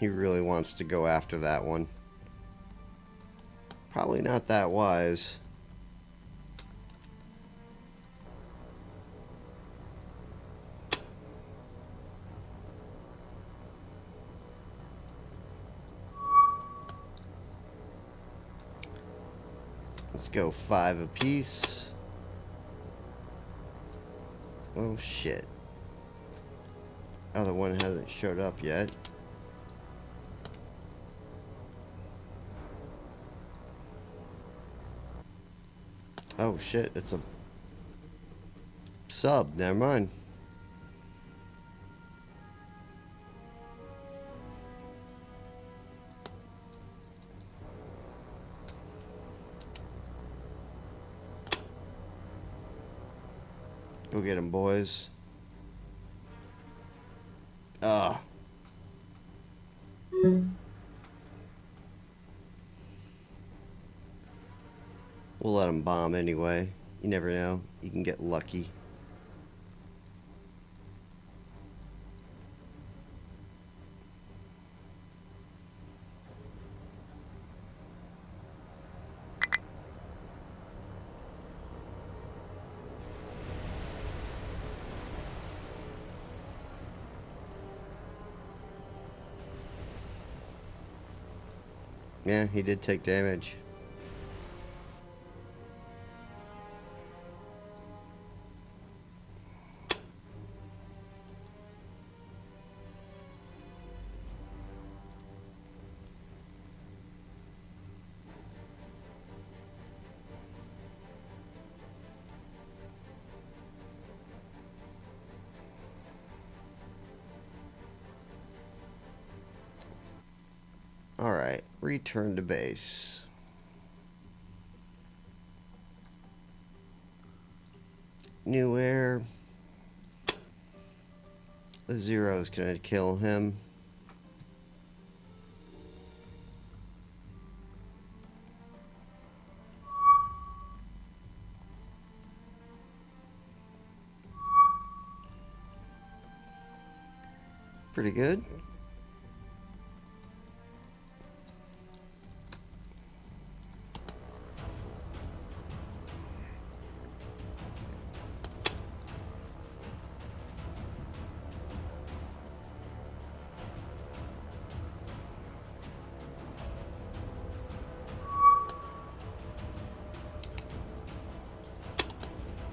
He really wants to go after that one. Probably not that wise. Let's go 5 apiece. Oh shit. Other one hasn't showed up yet. Oh shit, it's a sub. Never mind. Go get him, boys. Ah. We'll let him bomb anyway. You never know. You can get lucky. Yeah, he did take damage. Alright, return to base. New air. The Zero's gonna kill him. Pretty good.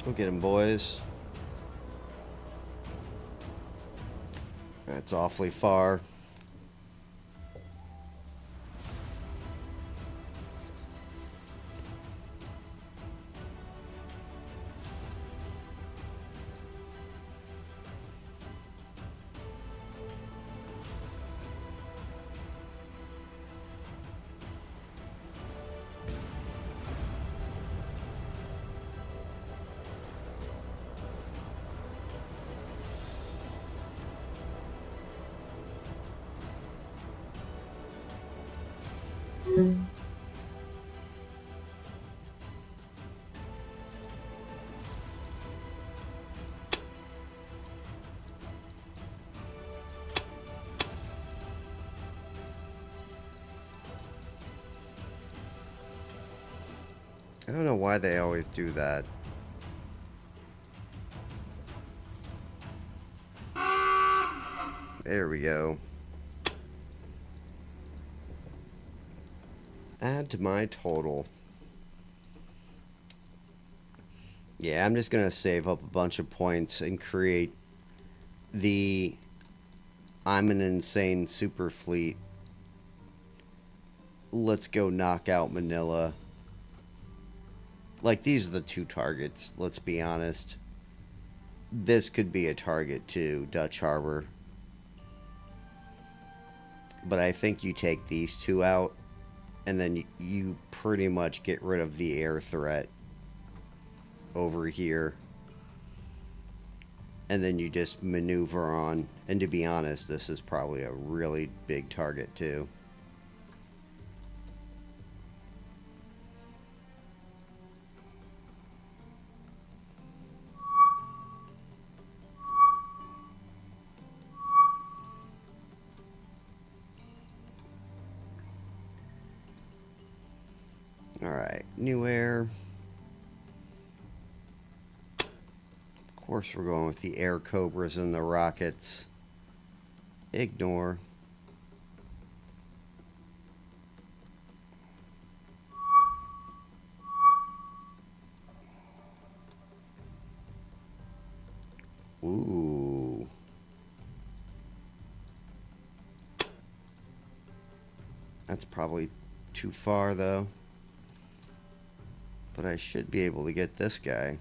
Go get him, boys. That's awfully far. I don't know why they always do that. There we go. Add to my total. Yeah, I'm just gonna save up a bunch of points and create the I'm an insane super fleet. Let's go knock out Manila. Like, these are the two targets, let's be honest. this could be a target to Dutch Harbor. But I think you take these two out, and then you pretty much get rid of the air threat over here. And then you just maneuver on. And to be honest, this is probably a really big target too. Alright, new air. Of course we're going with the air cobras and the rockets. Ignore. Ooh. That's probably too far though. But I should be able to get this guy.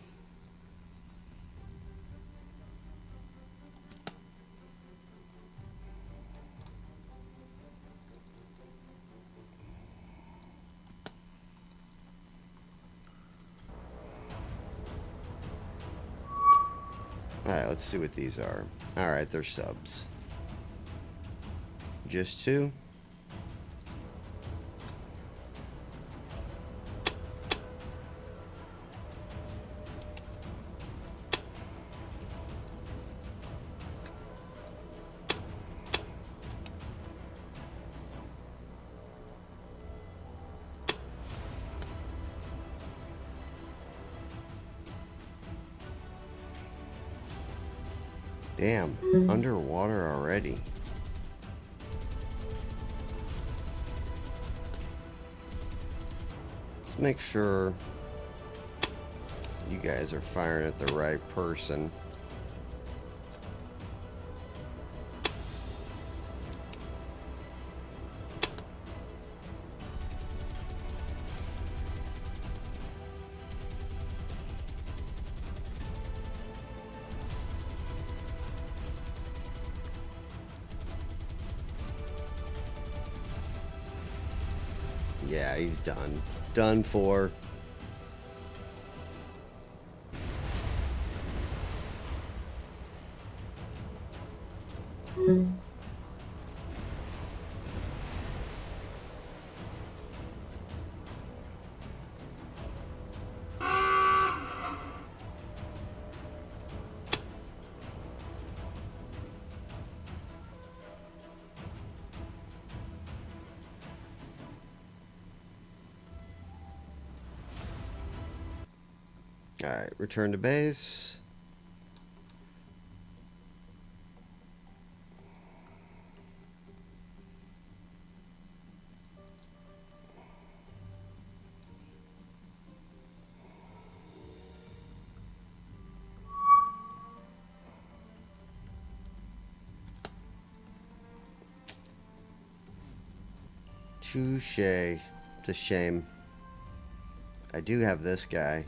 Alright, let's see what these are. Alright, they're subs. Just two. Damn, underwater already. Let's make sure you guys are firing at the right person. Yeah, he's done. Done for. Alright, return to base. Touche. It's a shame. I do have this guy.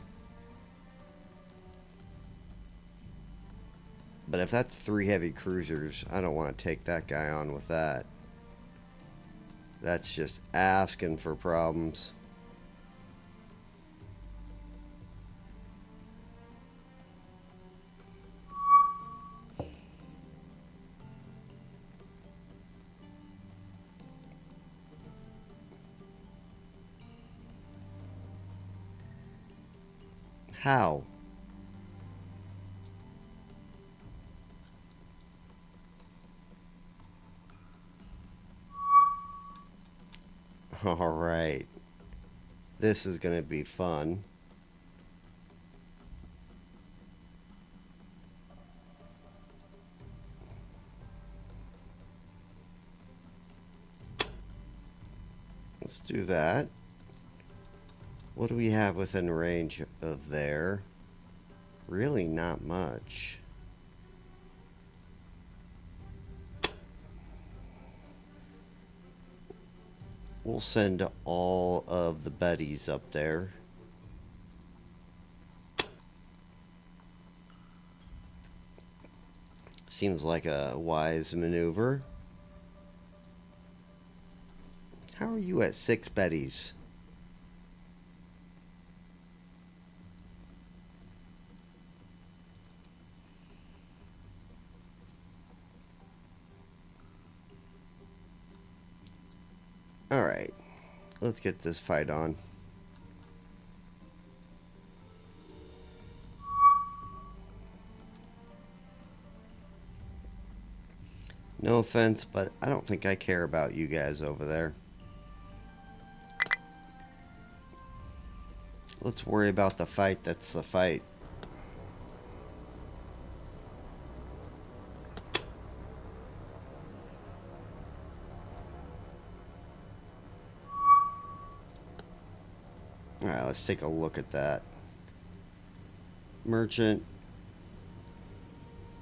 But if that's 3 heavy cruisers, I don't want to take that guy on with that. That's just asking for problems. How? Alright. This is going to be fun. Let's do that. What do we have within range of there? Really not much. We'll send all of the buddies up there. seems like a wise maneuver. How are you at 6 Bettys? Alright, let's get this fight on. No offense, but I don't think I care about you guys over there. Let's worry about the fight that's the fight. Alright, let's take a look at that. Merchant.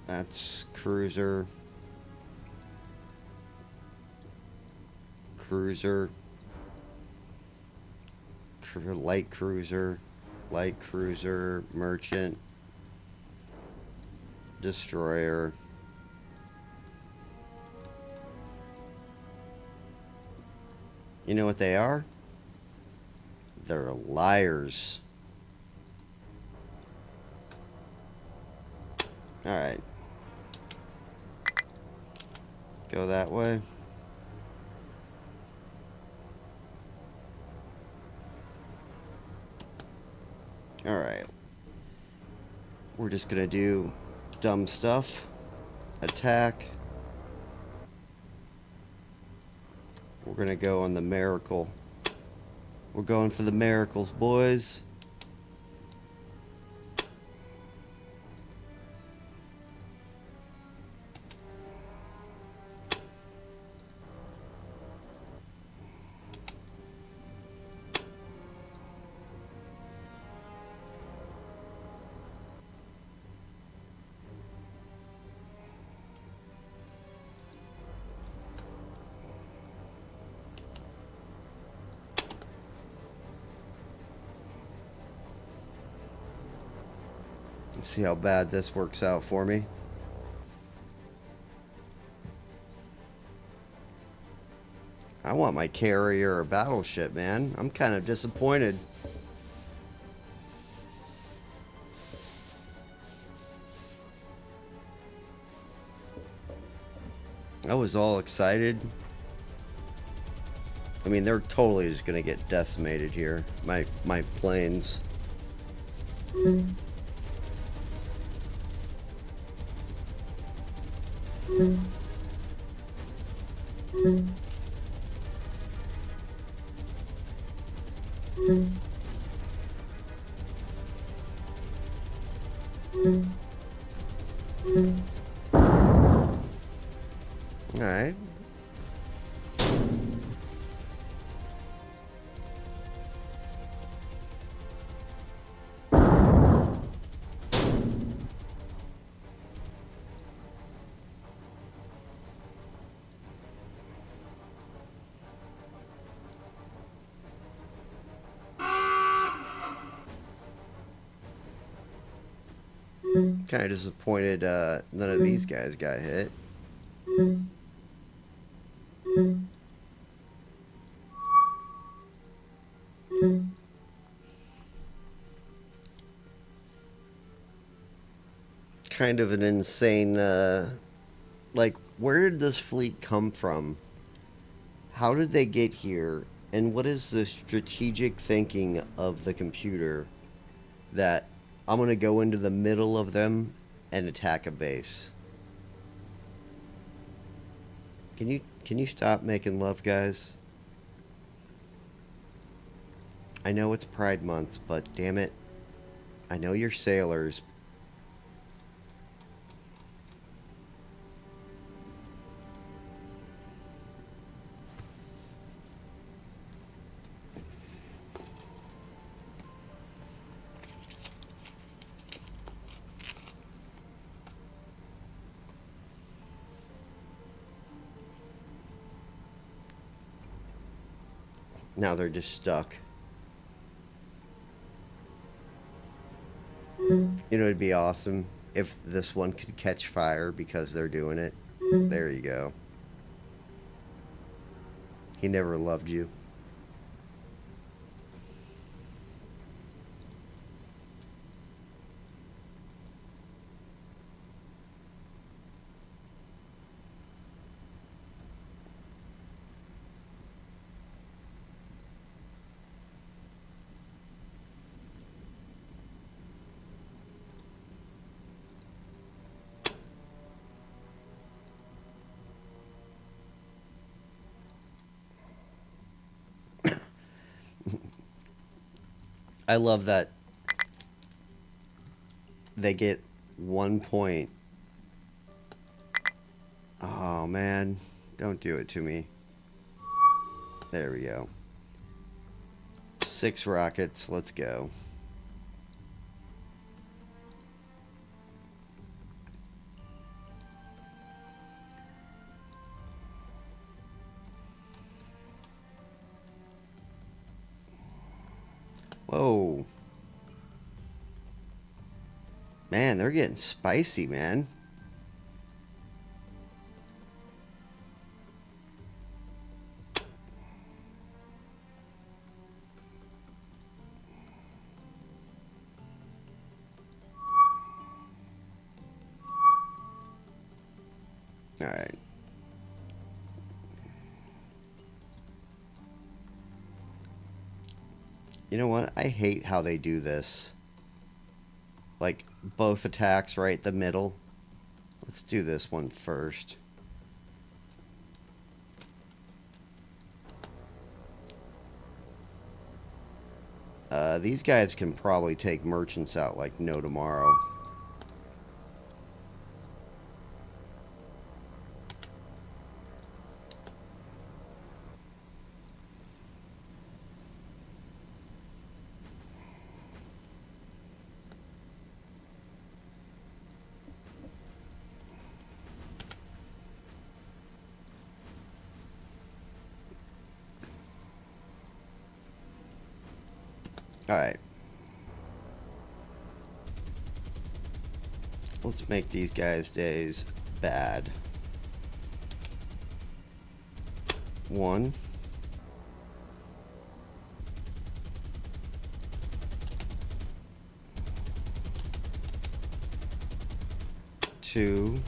That's cruiser. Cruiser. Light cruiser. Light cruiser. Merchant. Destroyer. You know what they are? They're liars. Alright. Go that way. Alright. We're just gonna do dumb stuff. Attack. We're gonna go on the miracle. We're going for the miracles, boys. Let's see how bad this works out for me. I want my carrier or battleship, man. I'm kind of disappointed. I was all excited. I mean, they're totally just gonna get decimated here. My planes. Alright. Kind of disappointed none of these guys got hit. Kind of an insane, like, where did this fleet come from? How did they get here? And what is the strategic thinking of the computer that I'm going to go into the middle of them and attack a base? Can you stop making love, guys? I know it's Pride Month, but damn it. I know you're sailors. Now they're just stuck. You know, it'd be awesome if this one could catch fire because they're doing it. There you go. He never loved you. I love that they get 1 point. Oh man, don't do it to me. There we go. 6 rockets, let's go. Whoa. Man, they're getting spicy, man. All right. You know what? I hate how they do this. Like, both attacks right the middle. Let's do this one first. These guys can probably take merchants out like no tomorrow. Alright. Let's make these guys' days bad. 1. 2.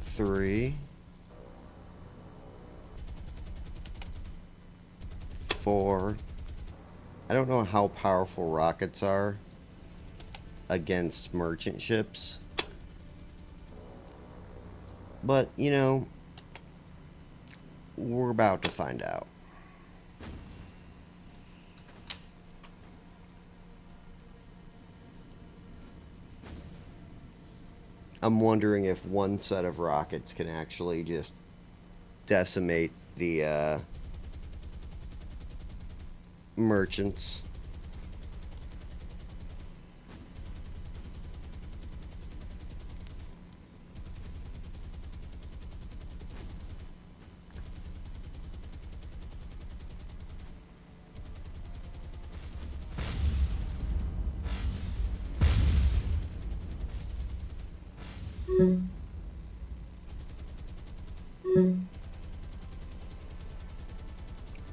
3. 4. I don't know how powerful rockets are against merchant ships. But, you know, we're about to find out. I'm wondering if one set of rockets can actually just decimate the merchants.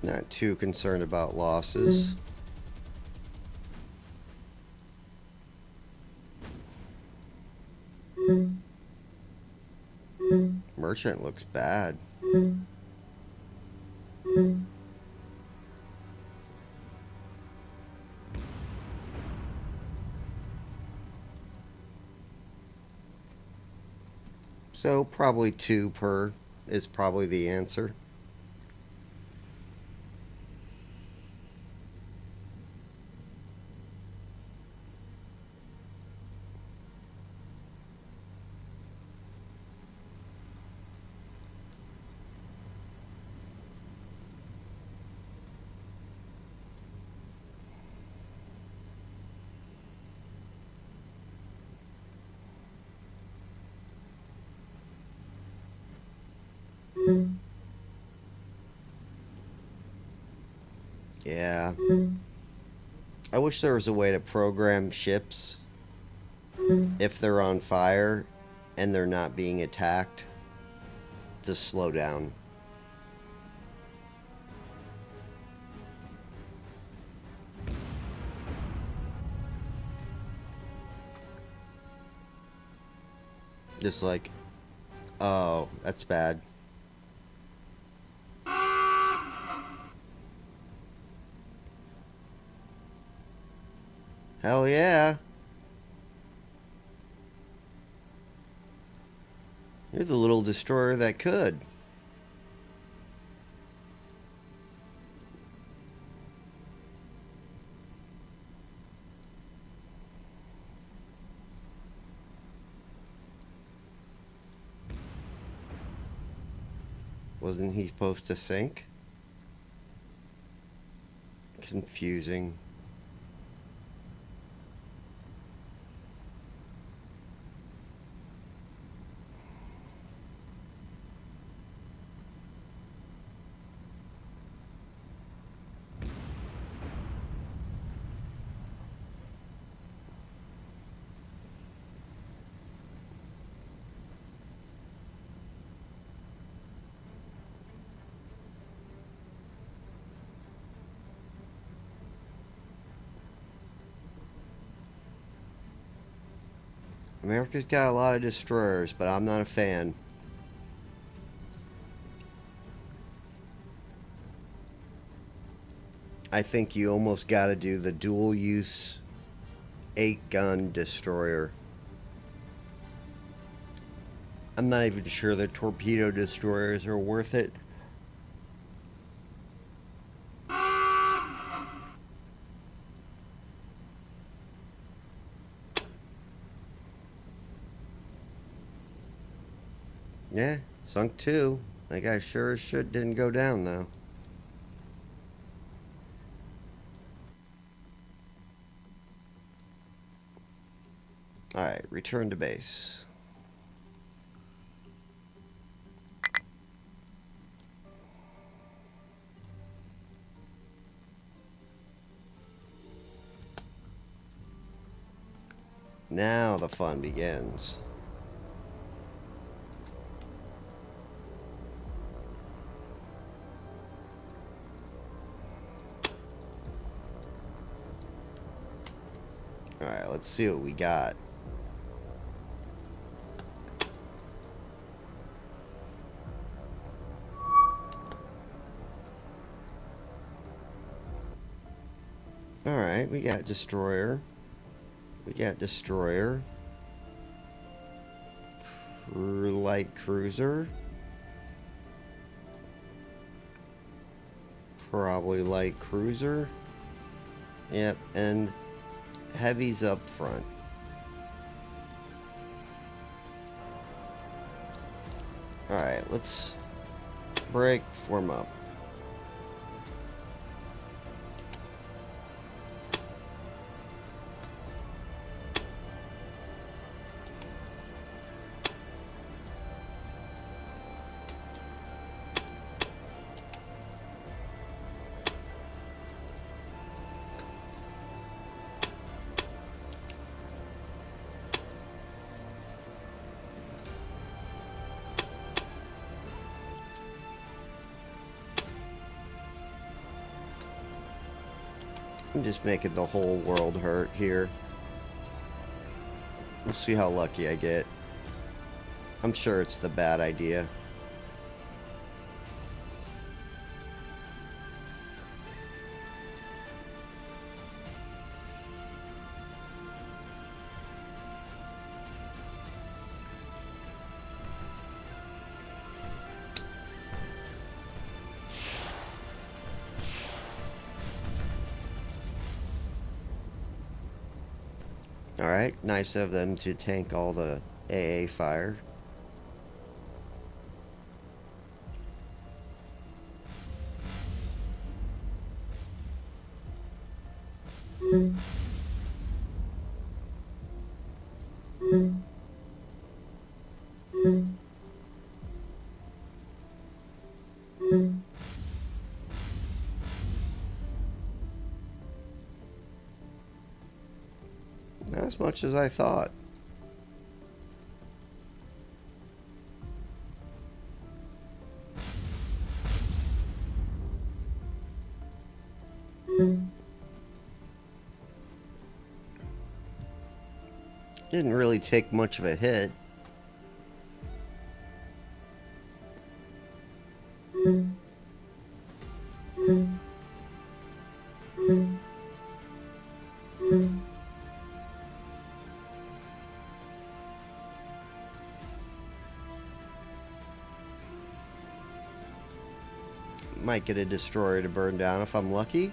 Not too concerned about losses. Merchant looks bad. So probably 2 per is probably the answer. Yeah. I wish there was a way to program ships if they're on fire and they're not being attacked to slow down. Just like, oh, that's bad. Hell yeah. You're the little destroyer that could. Wasn't he supposed to sink? Confusing. America's got a lot of destroyers, but I'm not a fan. I think you almost gotta do the dual use 8-gun destroyer. I'm not even sure the torpedo destroyers are worth it. Yeah, sunk 2. That guy sure as shit didn't go down, though. Alright, return to base. Now the fun begins. Alright, let's see what we got. Alright, we got destroyer. We got destroyer. Light cruiser. Probably light cruiser. Yep, and heavies up front. Alright, let's break, form up. I'm just making the whole world hurt here. We'll see how lucky I get. I'm sure it's the bad idea. Alright, nice of them to tank all the AA fire. Not as much as I thought. Didn't really take much of a hit. Might get a destroyer to burn down if I'm lucky.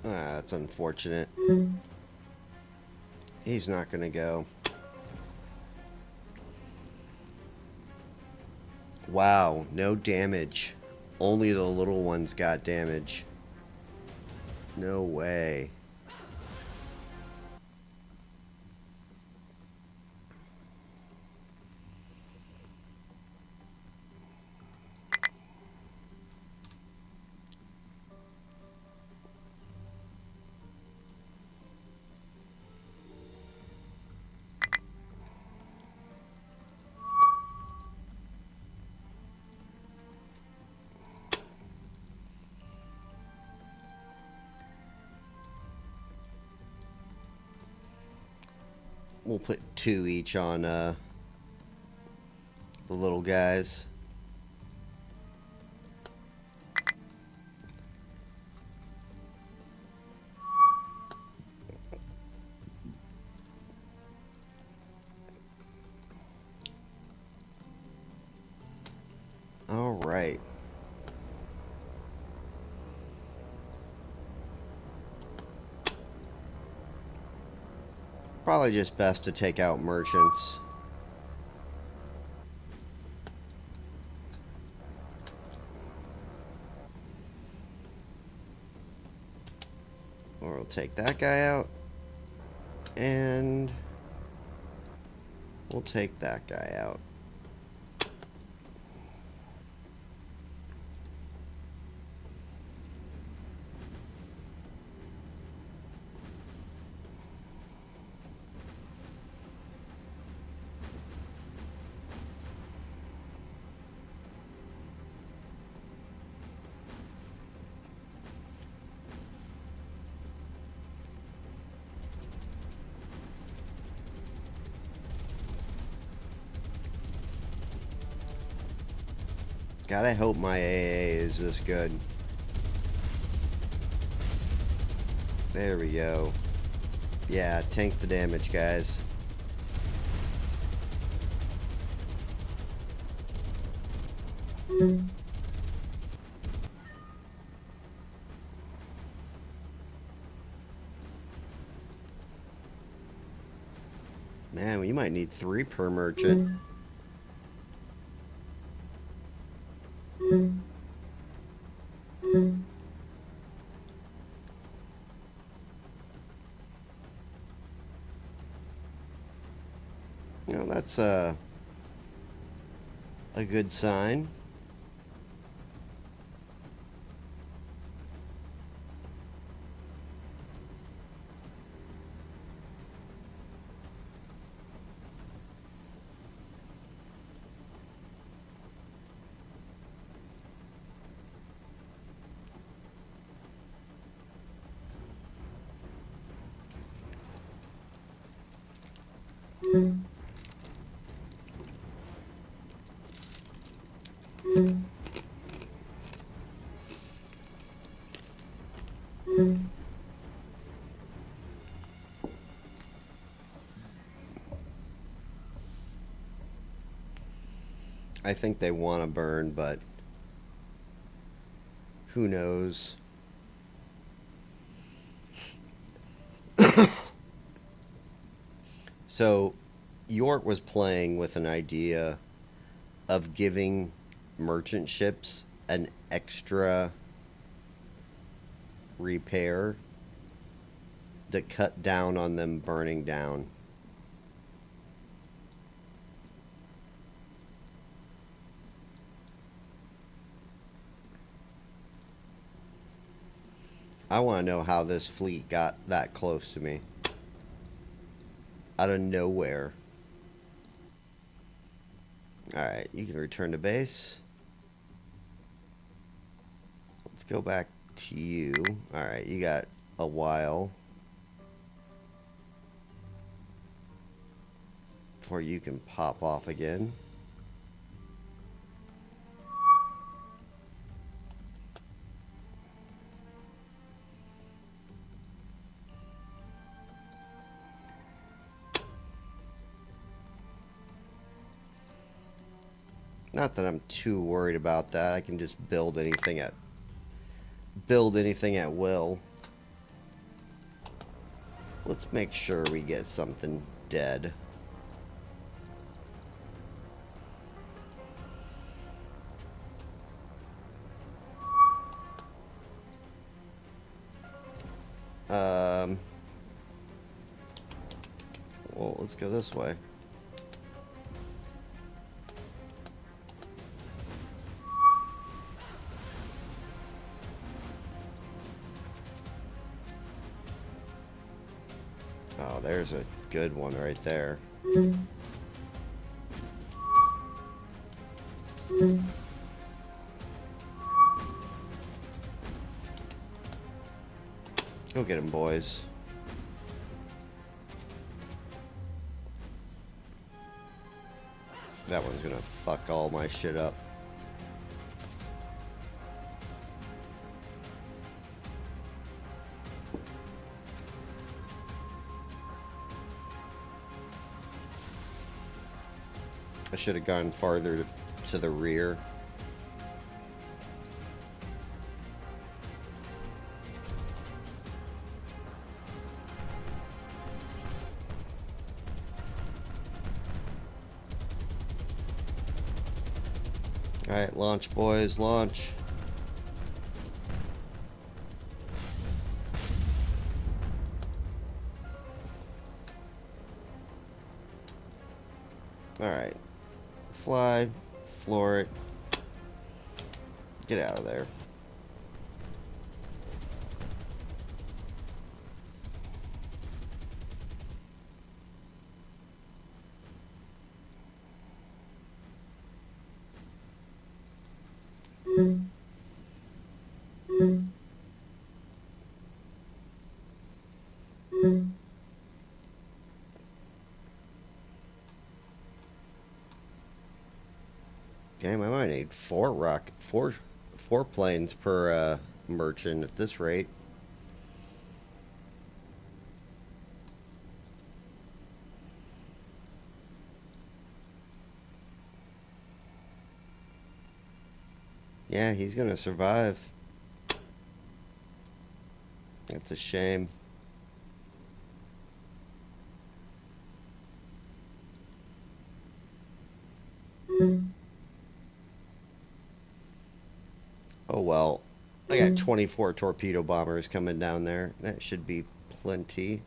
Ah, that's unfortunate. He's not gonna go. Wow, no damage. Only the little ones got damage. No way. We'll put 2 each on the little guys. All right. Probably just best to take out merchants. Or we'll take that guy out. And we'll take that guy out. God, I hope my AA is this good. There we go. Yeah, tank the damage, guys. Man, we might need 3 per merchant. You know, that's a good sign. I think they want to burn, but who knows? So, York was playing with an idea of giving merchant ships an extra repair that cut down on them burning down. I want to know how this fleet got that close to me. Out of nowhere. Alright, you can return to base. Let's go back to you. Alright, you got a while before you can pop off again. Not that I'm too worried about that. I can just build anything at will. Let's make sure we get something dead. Well, let's go this way. Oh, there's a good one right there. Go get him, boys. That one's gonna fuck all my shit up. I should have gone farther to the rear. Alright, launch, boys, launch. Alright. Fly, floor it. Get out of there. Damn, I might need four planes per merchant at this rate. Yeah, he's gonna survive. That's a shame. Oh well. I got 24 torpedo bombers coming down there. That should be plenty.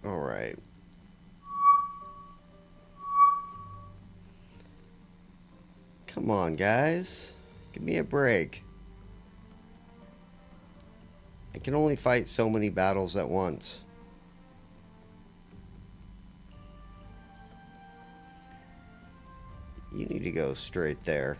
Alright. Come on, guys. Give me a break. I can only fight so many battles at once. You need to go straight there.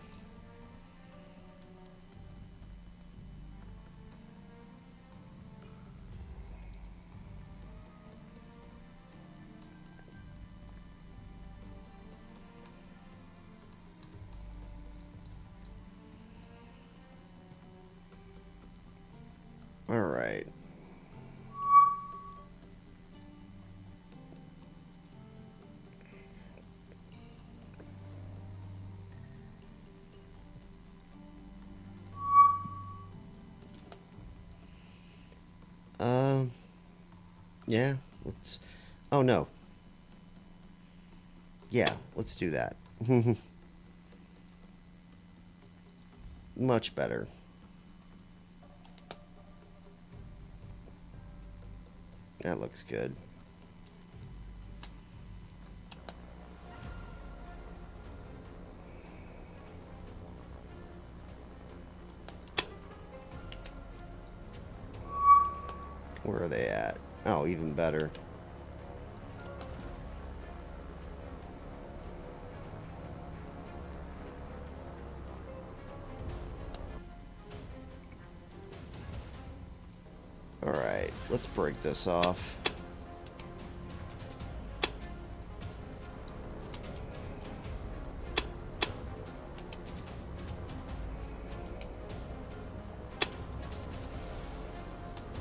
Alright. Yeah, let's... Oh, no. Yeah, let's do that. Much better. That looks good. Where are they at? Oh, even better. Alright, let's break this off.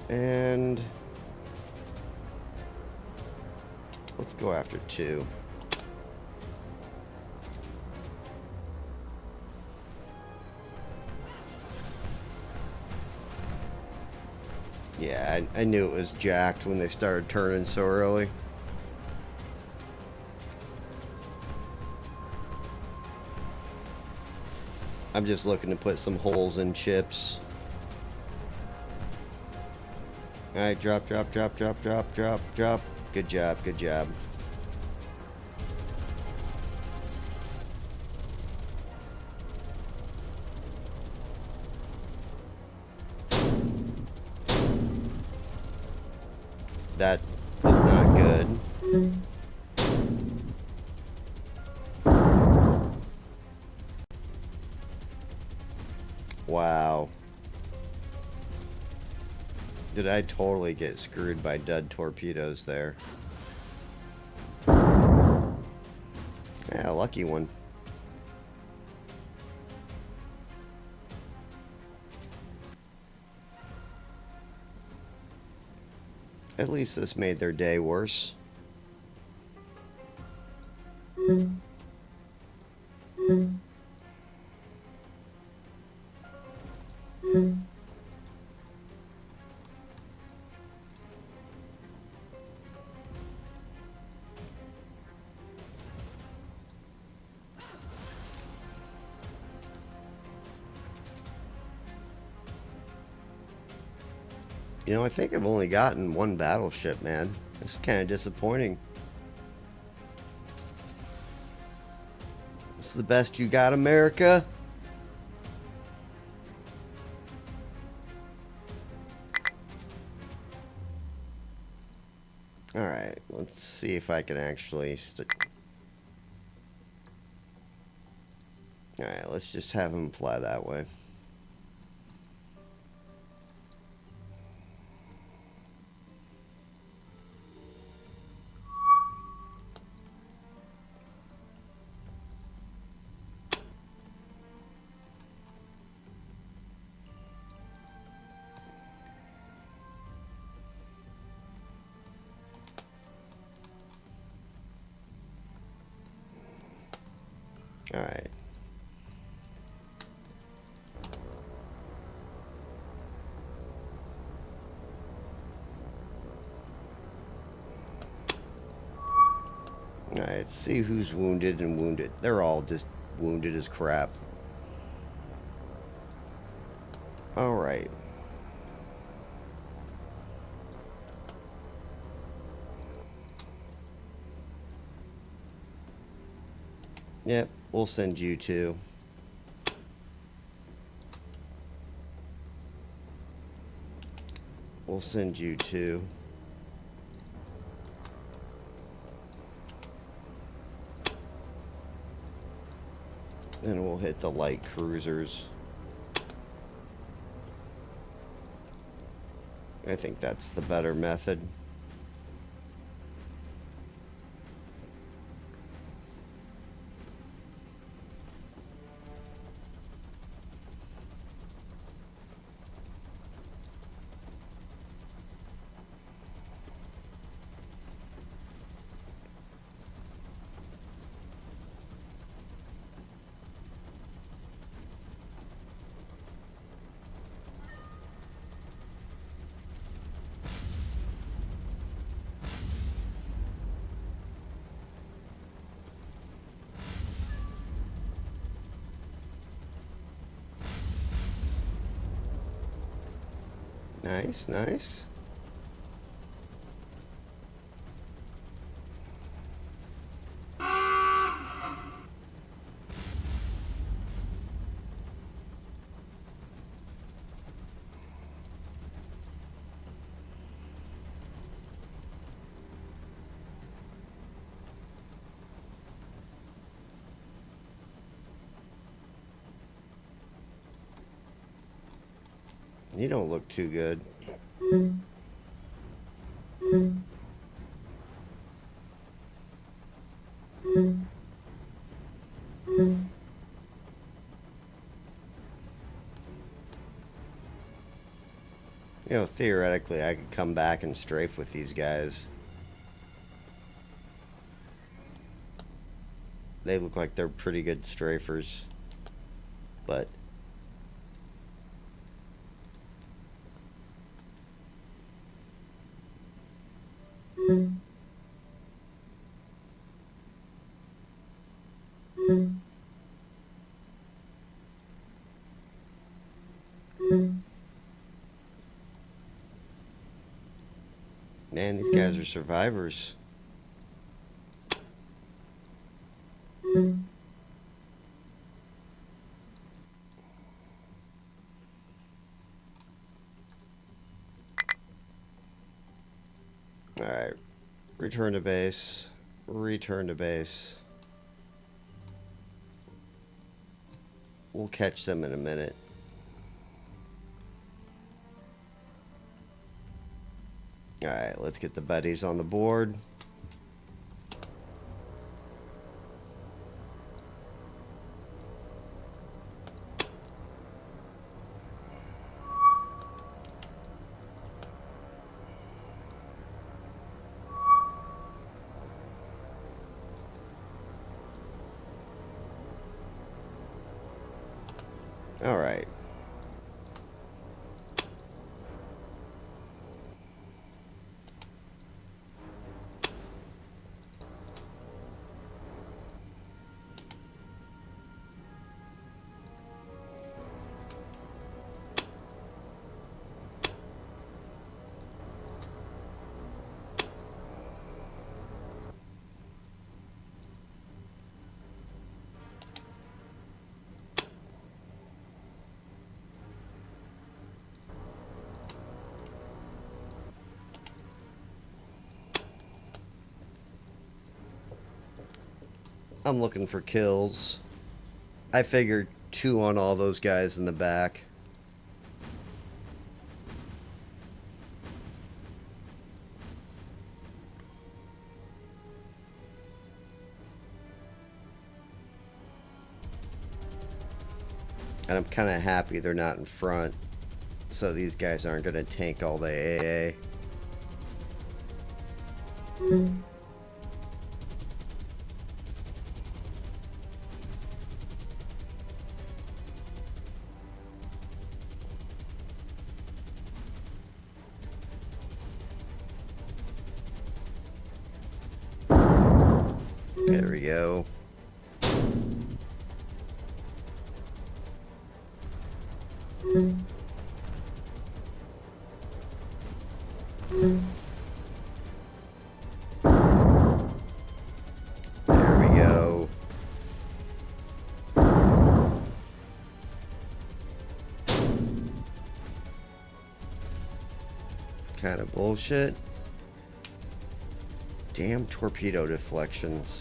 And let's go after 2. Yeah, I knew it was jacked when they started turning so early. I'm just looking to put some holes in chips. Alright, drop, drop, drop, drop, drop, drop, drop. Good job, good job. That is not good. Wow. Did I totally get screwed by dud torpedoes there? Yeah, lucky one. At least this made their day worse. You know, I think I've only gotten one battleship, man. It's kind of disappointing. It's the best you got, America? Alright, let's see if I can actually... Alright, let's just have him fly that way. Alright. Alright, let's see who's wounded and wounded. They're all just wounded as crap. Alright. Yep, we'll send you two. We'll send you two. Then we'll hit the light cruisers. I think that's the better method. Nice, nice. You don't look too good. You know, theoretically, I could come back and strafe with these guys. They look like they're pretty good strafers. But man, these guys are survivors. Alright. Return to base. Return to base. We'll catch them in a minute. Alright, let's get the buddies on the board. Alright. I'm looking for kills. I figured 2 on all those guys in the back. And I'm kind of happy they're not in front, so these guys aren't going to tank all the AA. There we go. There we go. Kind of bullshit. Damn torpedo deflections.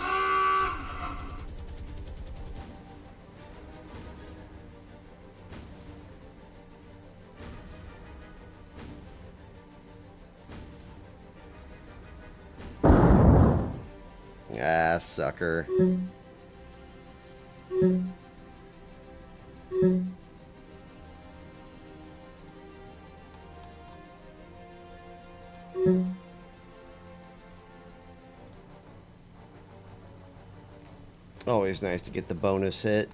Ah, sucker. Always nice to get the bonus hit.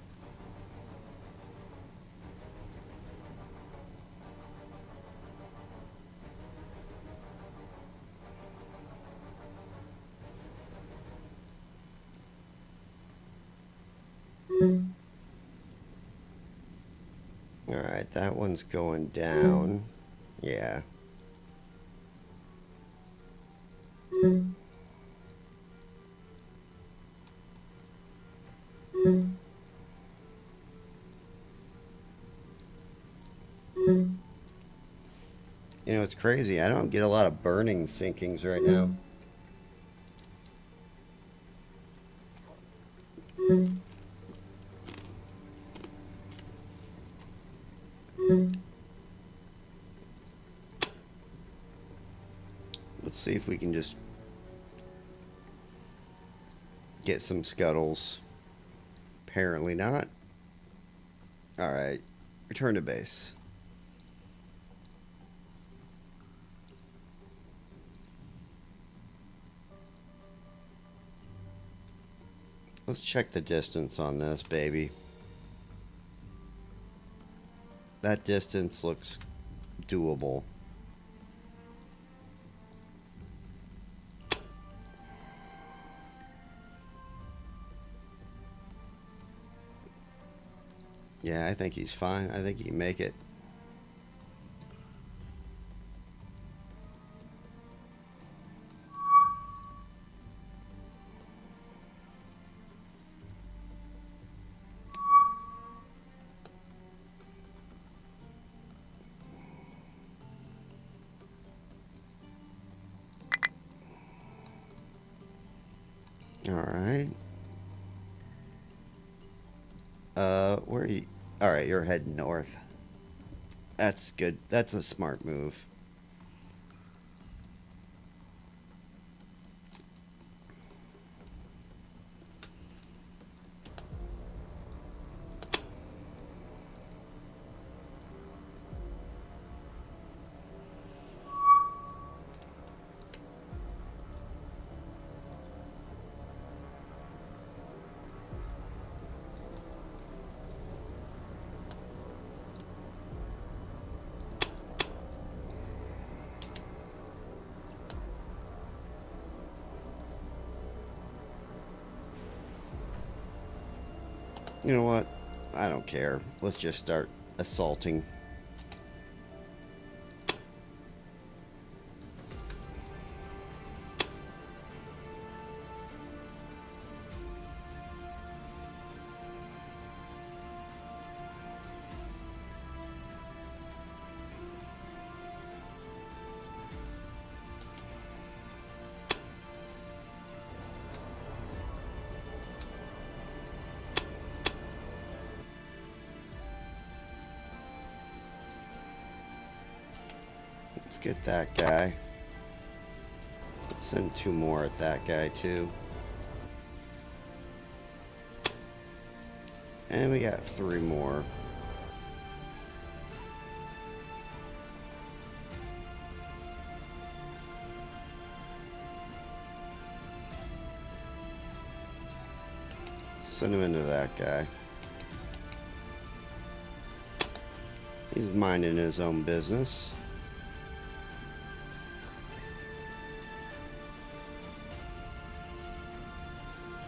Alright, that one's going down. Yeah. You know, it's crazy. I don't get a lot of burning sinkings right now. Let's see if we can just get some scuttles. Apparently not. Alright. Return to base. Let's check the distance on this, baby. That distance looks doable. Yeah, I think he's fine. I think he can make it. Alright. Where are you? Alright, you're heading north. That's good. That's a smart move. You know what? I don't care. Let's just start assaulting. Let's get that guy. Let's send 2 more at that guy, too. And we got 3 more. Send him into that guy. He's minding his own business.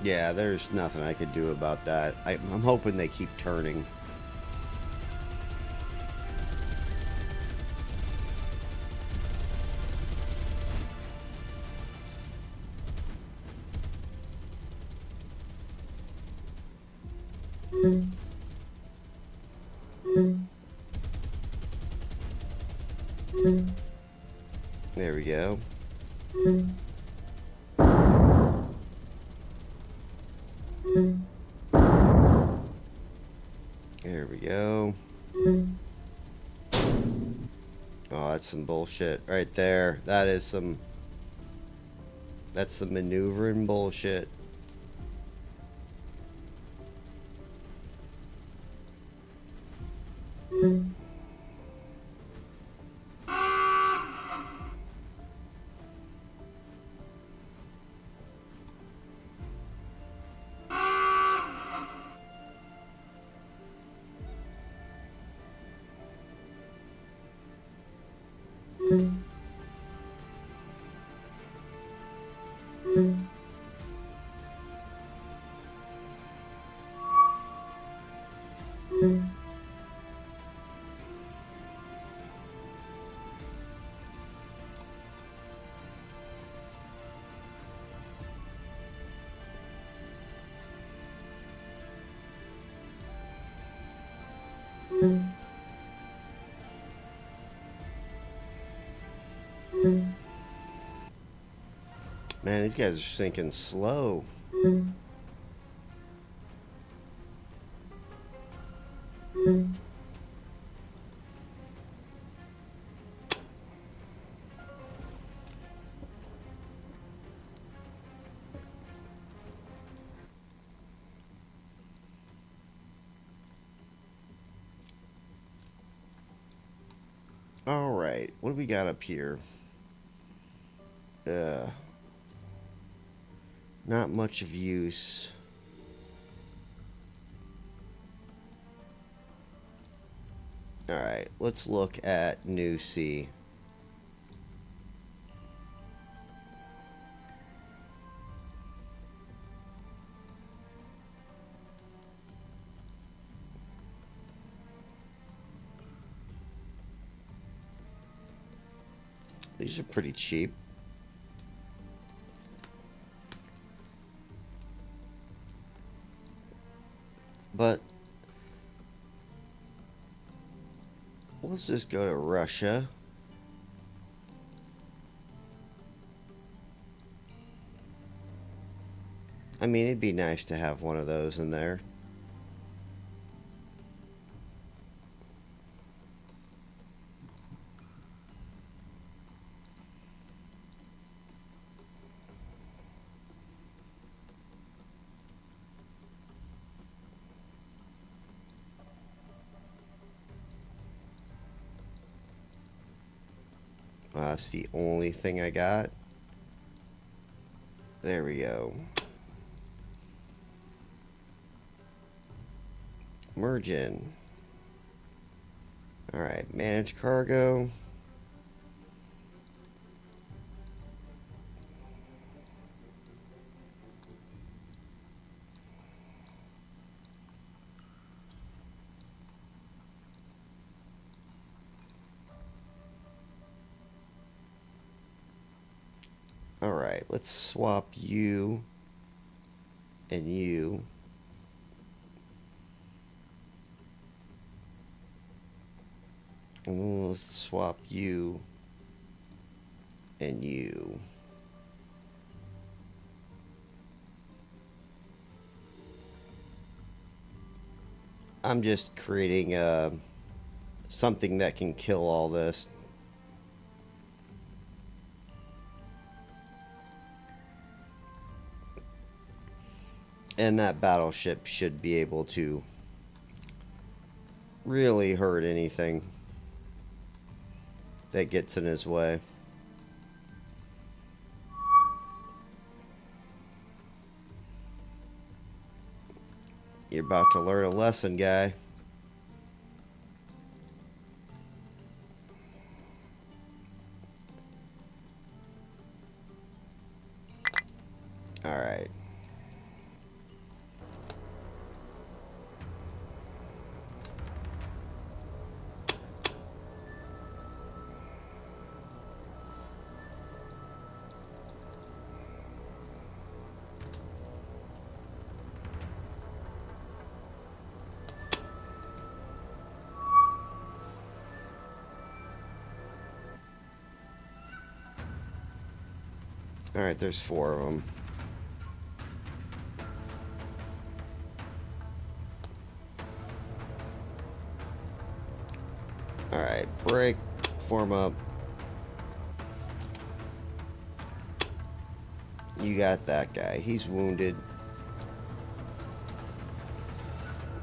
Yeah, there's nothing I could do about that. I'm hoping they keep turning. There we go. There we go. Oh, that's some bullshit right there. That is some... That's some maneuvering bullshit. Man, these guys are sinking slow. Alright, what do we got up here? Not much of use. Alright, let's look at New Sea. These are pretty cheap. But let's just go to Russia. I mean, it'd be nice to have one of those in there. That's the only thing I got. There we go. Merge in. Alright, manage cargo. Alright, let's swap you and you. And then let's swap you and you. I'm just creating something that can kill all this. And that battleship should be able to really hurt anything that gets in his way. You're about to learn a lesson, guy. All right. Alright, there's 4 of them. Alright, break, form up. You got that guy. He's wounded.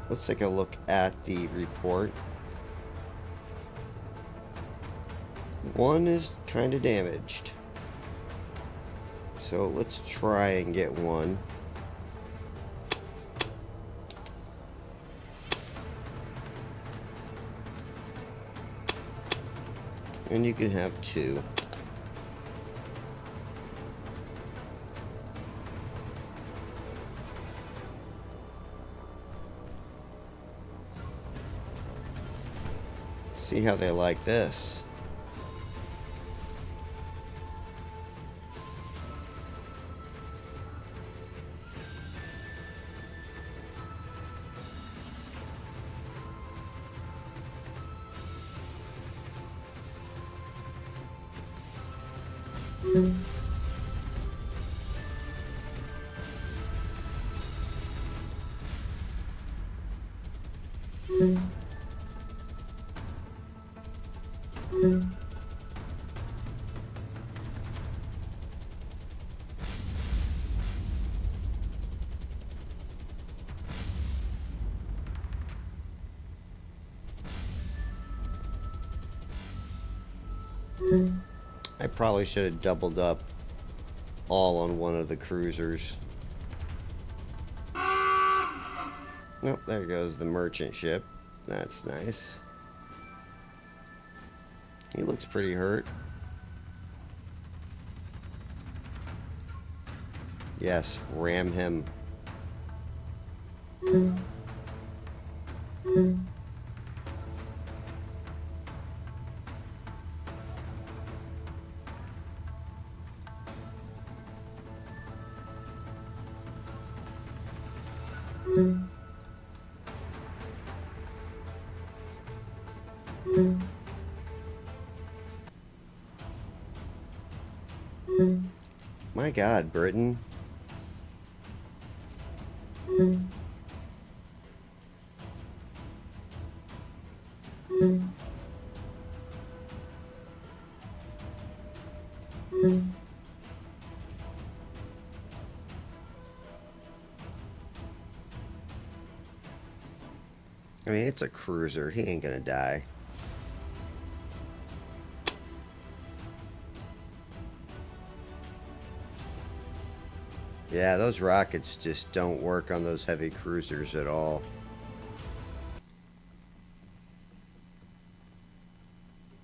Let's take a look at the report. 1 is kind of damaged. So let's try and get 1. And you can have 2. See how they like this. I probably should have doubled up all on one of the cruisers. Oh, there goes the merchant ship. That's nice. He looks pretty hurt. Yes, ram him. My God, Britain. I mean, it's a cruiser. He ain't gonna die. Yeah, those rockets just don't work on those heavy cruisers at all.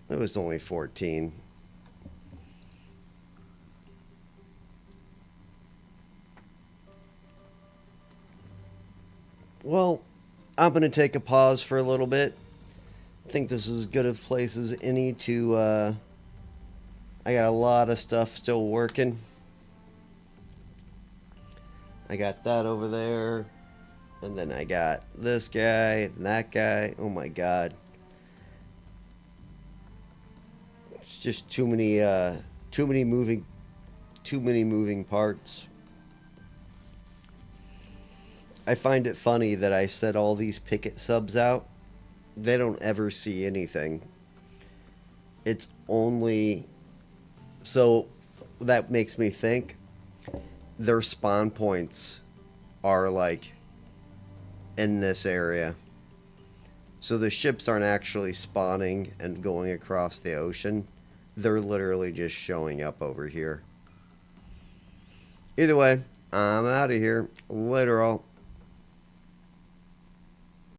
It was only 14. Well, I'm going to take a pause for a little bit. I think this is as good a place as any to, I got a lot of stuff still working. I got that over there. And then I got this guy and that guy. Oh my God. It's just too many moving parts. I find it funny that I set all these picket subs out. They don't ever see anything. It's only... So that makes me think their spawn points are like in this area. So the ships aren't actually spawning and going across the ocean. They're literally just showing up over here. Either way, I'm out of here. Later all.